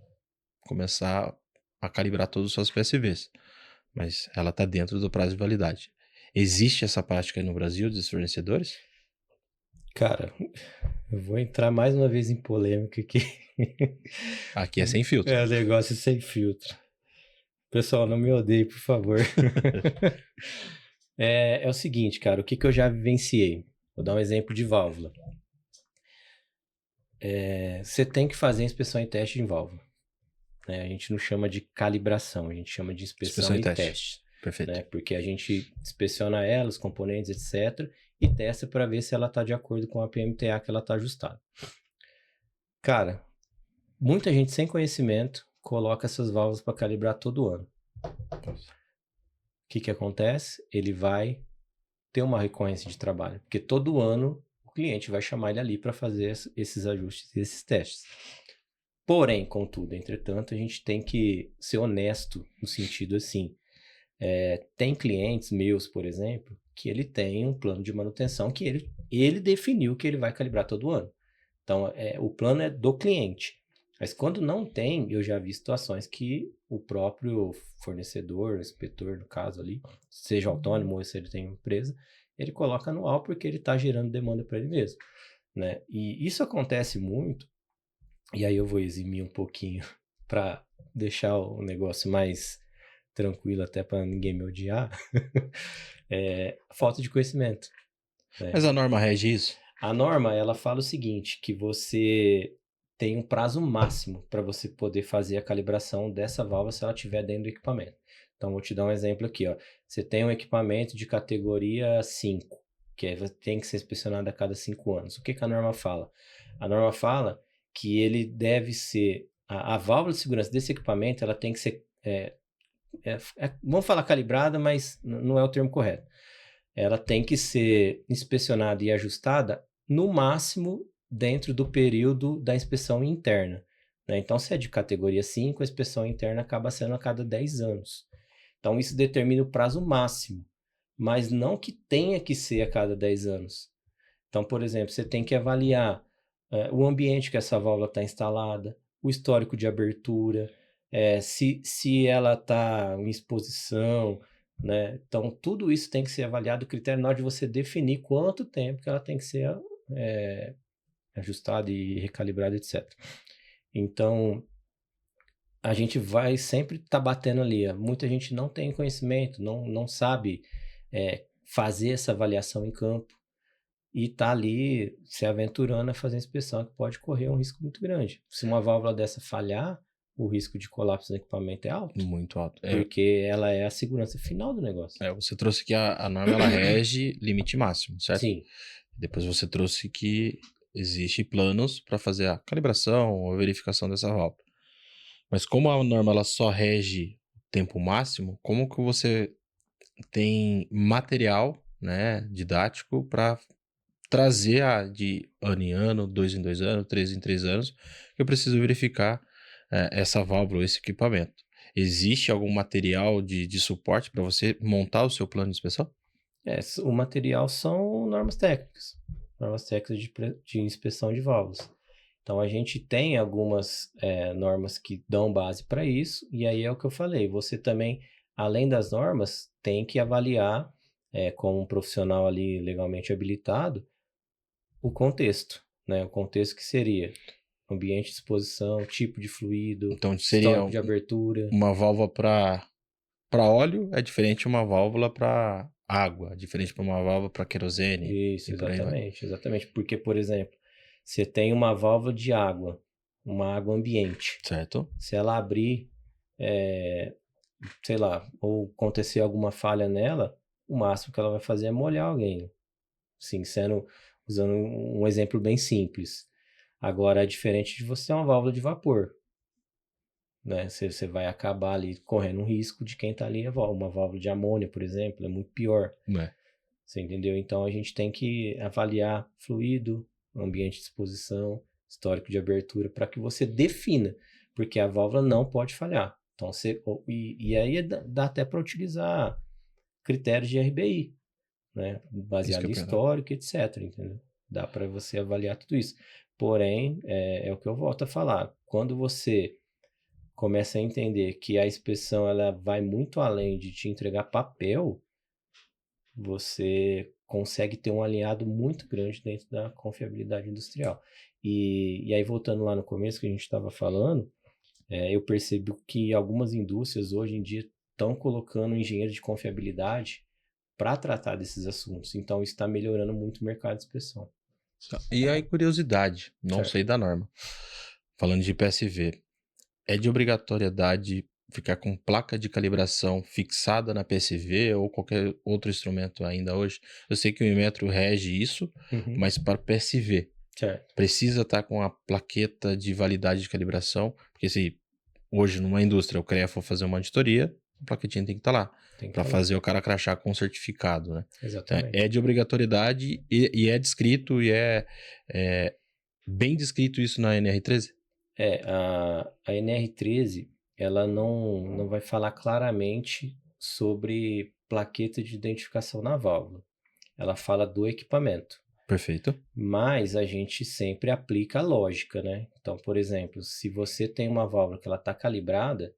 começar a calibrar todas as suas PSVs. Mas ela está dentro do prazo de validade. Existe essa prática aí no Brasil dos fornecedores? Cara, eu vou entrar mais uma vez em polêmica aqui. Aqui é sem filtro. É, o negócio sem filtro. Pessoal, não me odeie, por favor. É o seguinte, cara, o que eu já vivenciei? Vou dar um exemplo de válvula. Você tem que fazer inspeção e teste em válvula. Né? A gente não chama de calibração, a gente chama de inspeção e teste. Perfeito. Né? Porque a gente inspeciona ela, os componentes, etc., e testa para ver se ela está de acordo com a PMTA que ela está ajustada. Cara, muita gente sem conhecimento coloca essas válvulas para calibrar todo ano. O que acontece? Ele vai ter uma recorrência de trabalho, porque todo ano o cliente vai chamar ele ali para fazer esses ajustes e esses testes. Porém, contudo, entretanto, a gente tem que ser honesto no sentido assim, tem clientes meus, por exemplo, que ele tem um plano de manutenção que ele definiu que ele vai calibrar todo ano. Então, o plano é do cliente. Mas quando não tem, eu já vi situações que o próprio fornecedor, inspetor, no caso ali, seja autônomo ou se ele tem uma empresa, ele coloca anual porque ele está gerando demanda para ele mesmo. Né? E isso acontece muito, e aí eu vou eximir um pouquinho para deixar o negócio mais tranquilo até para ninguém me odiar, falta de conhecimento. Né? Mas a norma rege isso? A norma, ela fala o seguinte, que você tem um prazo máximo para você poder fazer a calibração dessa válvula se ela estiver dentro do equipamento. Então, vou te dar um exemplo aqui. Ó. Você tem um equipamento de categoria 5, que tem que ser inspecionado a cada 5 anos. O que a norma fala? A norma fala que ele deve ser... A válvula de segurança desse equipamento, ela tem que ser... vamos falar calibrada, mas não é o termo correto. Ela tem que ser inspecionada e ajustada no máximo dentro do período da inspeção interna. Né? Então, se é de categoria 5, a inspeção interna acaba sendo a cada 10 anos. Então, isso determina o prazo máximo, mas não que tenha que ser a cada 10 anos. Então, por exemplo, você tem que avaliar o ambiente que essa válvula está instalada, o histórico de abertura, se ela está em exposição, né? Então, tudo isso tem que ser avaliado, o critério na hora de você definir quanto tempo que ela tem que ser ajustada e recalibrada, etc. Então, a gente vai sempre estar batendo ali. Muita gente não tem conhecimento, não sabe fazer essa avaliação em campo e está ali se aventurando a fazer inspeção, que pode correr um risco muito grande. Se uma válvula dessa falhar, o risco de colapso do equipamento é alto. Muito alto. Porque ela é a segurança final do negócio. Você trouxe que a norma ela rege limite máximo, certo? Sim. Depois você trouxe que existe planos para fazer a calibração ou a verificação dessa válvula. Mas como a norma ela só rege o tempo máximo, como que você tem material, né, didático para trazer de ano em ano, 2 em 2 anos, 3 em 3 anos, que eu preciso verificar essa válvula, esse equipamento. Existe algum material de suporte para você montar o seu plano de inspeção? O material são normas técnicas de inspeção de válvulas. Então, a gente tem algumas normas que dão base para isso, e aí é o que eu falei, você também, além das normas, tem que avaliar, como um profissional ali legalmente habilitado, o contexto, né? O contexto que seria ambiente de exposição, tipo de fluido, Então seria histórico de abertura. uma válvula para óleo é diferente de uma válvula para água, diferente para uma válvula para querosene Isso, e por aí vai. exatamente, exatamente. Porque, por exemplo, você tem uma válvula de água, uma água ambiente. Certo? Se ela abrir, sei lá, ou acontecer alguma falha nela, o máximo que ela vai fazer é molhar alguém. Sim, usando um exemplo bem simples. Agora, é diferente de você ter uma válvula de vapor, né? Você vai acabar ali correndo um risco de quem está ali, uma válvula de amônia, por exemplo, é muito pior. É. Você entendeu? Então a gente tem que avaliar fluido, ambiente de exposição, histórico de abertura, para que você defina, porque a válvula não pode falhar. Então e aí dá até para utilizar critérios de RBI, né? Isso que Baseado eu em penso. histórico, etc. Entendeu? Dá para você avaliar tudo isso. Porém, é o que eu volto a falar. Quando você começa a entender que a inspeção ela vai muito além de te entregar papel, você consegue ter um alinhado muito grande dentro da confiabilidade industrial. E aí, voltando lá no começo que a gente estava falando, eu percebo que algumas indústrias hoje em dia estão colocando engenheiro de confiabilidade para tratar desses assuntos. Então, isso está melhorando muito o mercado de inspeção. E aí, curiosidade, não Certo. sei da norma. Falando de PSV, é de obrigatoriedade ficar com placa de calibração fixada na PSV ou qualquer outro instrumento ainda hoje? Eu sei que o Inmetro rege isso, Uhum. mas para PSV, Certo. precisa estar com a plaqueta de validade de calibração, porque se hoje numa indústria o CREA for fazer uma auditoria, a plaquetinha tem que estar lá, Tem que para estar lá. fazer o cara crachar com certificado, né? Então, Exatamente. é de obrigatoriedade e é descrito e é bem descrito isso na NR13? A NR13, ela não vai falar claramente sobre plaqueta de identificação na válvula. Ela fala do equipamento. Perfeito. Mas a gente sempre aplica a lógica, né? Então, por exemplo, se você tem uma válvula que ela está calibrada,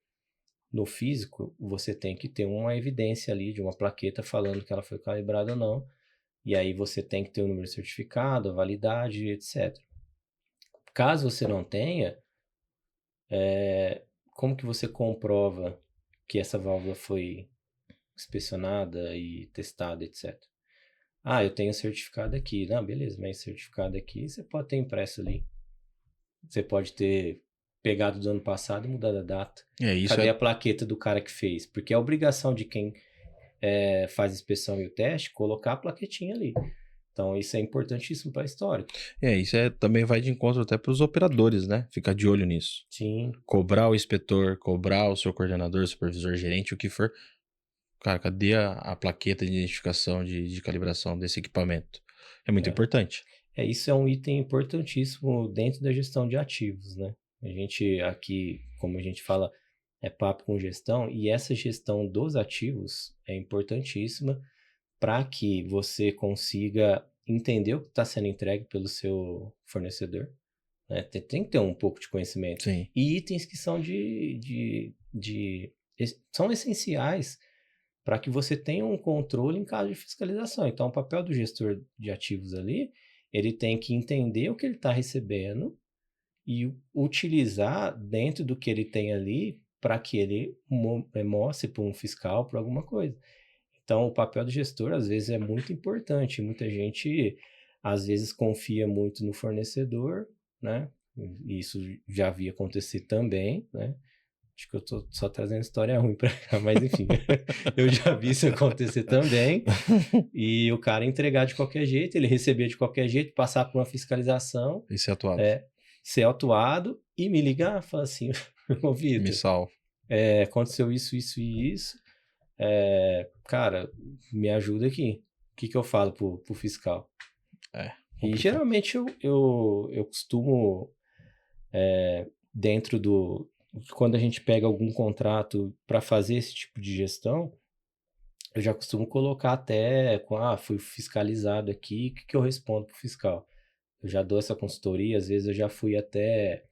no físico, você tem que ter uma evidência ali de uma plaqueta falando que ela foi calibrada ou não. E aí você tem que ter o número de certificado, a validade, etc. Caso você não tenha, como que você comprova que essa válvula foi inspecionada e testada, etc? Ah, eu tenho certificado aqui. Não, beleza, mas certificado aqui você pode ter impresso ali. Você pode ter pegado do ano passado e mudado a data. Isso Cadê é a plaqueta do cara que fez? Porque é obrigação de quem faz a inspeção e o teste colocar a plaquetinha ali. Então, isso é importantíssimo para histórico. isso também vai de encontro até para os operadores, né? Ficar de olho nisso. Sim. Cobrar o inspetor, cobrar o seu coordenador, supervisor, gerente, o que for. Cara, cadê a plaqueta de identificação de calibração desse equipamento? É muito importante. Isso é um item importantíssimo dentro da gestão de ativos, né? A gente aqui, como a gente fala, é papo com gestão, e essa gestão dos ativos é importantíssima para que você consiga entender o que está sendo entregue pelo seu fornecedor, né? Tem que ter um pouco de conhecimento. Sim. E itens que são são essenciais para que você tenha um controle em caso de fiscalização. Então, o papel do gestor de ativos ali, ele tem que entender o que ele está recebendo e utilizar dentro do que ele tem ali para que ele mostre para um fiscal, para alguma coisa. Então, o papel do gestor, às vezes, é muito importante. Muita gente, às vezes, confia muito no fornecedor, né? E isso já havia acontecer também, né? Acho que eu tô só trazendo história ruim pra cá, mas enfim. Eu já vi isso acontecer também. E o cara entregar de qualquer jeito, ele receber de qualquer jeito, passar por uma fiscalização, Esse é atuado. ser autuado e me ligar, falar assim, Ô, Me Vitor, salva. aconteceu isso, isso e isso. Cara, me ajuda aqui. O que que eu falo pro fiscal? É, E complicado. geralmente eu costumo, dentro do. Quando a gente pega algum contrato para fazer esse tipo de gestão, eu já costumo colocar até fui fiscalizado aqui, o que que eu respondo pro fiscal? Eu já dou essa consultoria, às vezes eu já fui até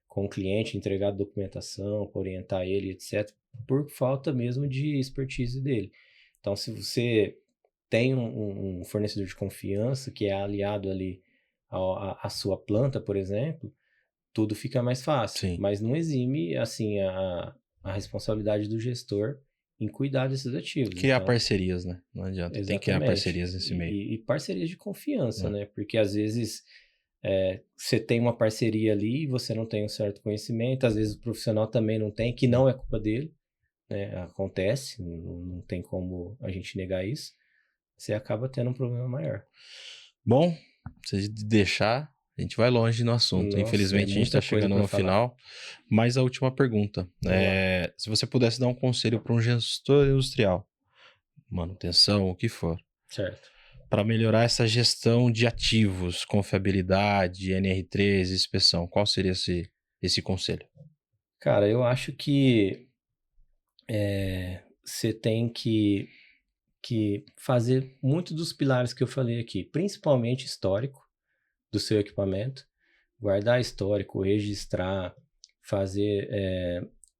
com o cliente entregar documentação, para orientar ele, etc., por falta mesmo de expertise dele. Então, se você tem um fornecedor de confiança que é aliado ali à sua planta, por exemplo, tudo fica mais fácil. Sim. Mas não exime, assim, a responsabilidade do gestor em cuidar desses ativos. Criar Então, parcerias, né? Não adianta. Tem que criar exatamente. parcerias nesse meio. E parcerias de confiança, É. né? Porque às vezes você tem uma parceria ali e você não tem um certo conhecimento, às vezes o profissional também não tem, que não é culpa dele, né? Acontece, não tem como a gente negar isso. Você acaba tendo um problema maior. Bom, se deixar, a gente vai longe no assunto. Nossa, é Infelizmente, a gente está muita coisa chegando para no falar. final. Mas a última pergunta. Vamos lá. Se você pudesse dar um conselho para um gestor industrial, manutenção, o que for, Certo. para melhorar essa gestão de ativos, confiabilidade, NR3, inspeção, qual seria esse conselho? Cara, eu acho que você tem que fazer muito dos pilares que eu falei aqui, principalmente histórico do seu equipamento, guardar histórico, registrar, fazer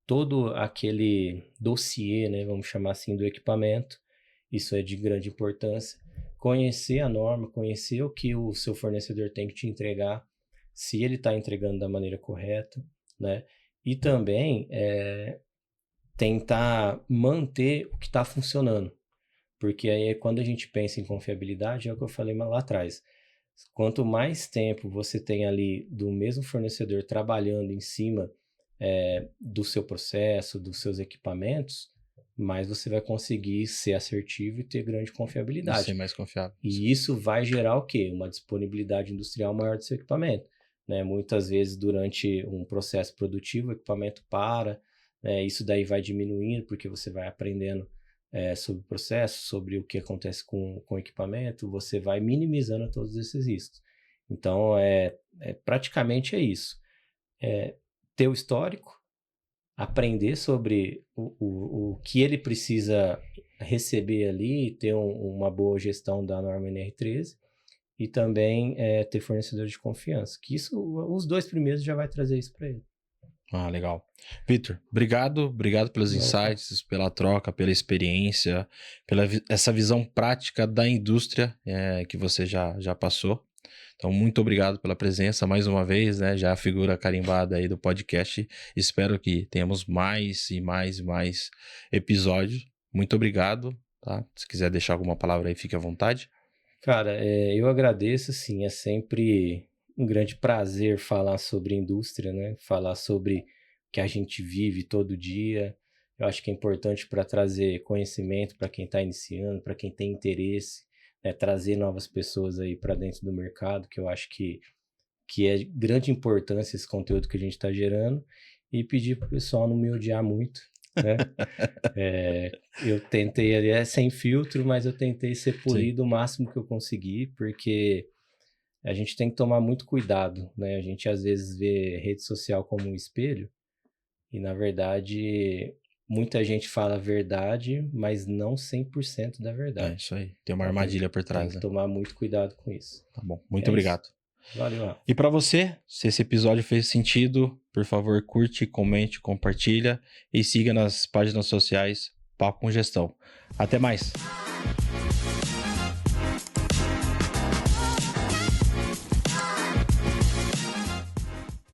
todo aquele dossiê, né, vamos chamar assim, do equipamento. Isso é de grande importância. Conhecer a norma, conhecer o que o seu fornecedor tem que te entregar, se ele está entregando da maneira correta, né? E também tentar manter o que está funcionando. Porque aí, quando a gente pensa em confiabilidade, é o que eu falei lá atrás. Quanto mais tempo você tem ali do mesmo fornecedor trabalhando em cima do seu processo, dos seus equipamentos, mais você vai conseguir ser assertivo e ter grande E confiabilidade. ser mais confiável. E isso vai gerar o quê? Uma disponibilidade industrial maior do seu equipamento. Né? Muitas vezes, durante um processo produtivo, o equipamento para, né? Isso daí vai diminuindo, porque você vai aprendendo sobre o processo, sobre o que acontece com o equipamento, você vai minimizando todos esses riscos. Então, praticamente é isso. Ter o histórico, aprender sobre o que ele precisa receber ali, ter uma boa gestão da norma NR13 e também ter fornecedor de confiança, que isso, os dois primeiros já vai trazer isso para ele. Ah, legal. Vitor, obrigado pelos insights, pela troca, pela experiência, pela essa visão prática da indústria que você já passou. Então, muito obrigado pela presença mais uma vez, né? Já a figura carimbada aí do podcast. Espero que tenhamos mais e mais e mais episódios. Muito obrigado, tá? Se quiser deixar alguma palavra aí, fique à vontade. Cara, eu agradeço, sim, é sempre um grande prazer falar sobre indústria, né? Falar sobre o que a gente vive todo dia. Eu acho que é importante para trazer conhecimento para quem está iniciando, para quem tem interesse, né? Trazer novas pessoas aí para dentro do mercado, que eu acho que é de grande importância esse conteúdo que a gente está gerando, e pedir para o pessoal não me odiar muito, né? Eu tentei ali, sem filtro, mas eu tentei ser polido o máximo que eu consegui, porque a gente tem que tomar muito cuidado, né? A gente às vezes vê rede social como um espelho, e na verdade muita gente fala a verdade, mas não 100% da É verdade. isso aí. Tem uma Então, armadilha por tem trás, que né? tomar muito cuidado com isso. Tá bom. Muito É obrigado. isso. Valeu, Rafa. E para você, se esse episódio fez sentido, por favor, curte, comente, compartilha e siga nas páginas sociais Papo com Gestão. Até mais!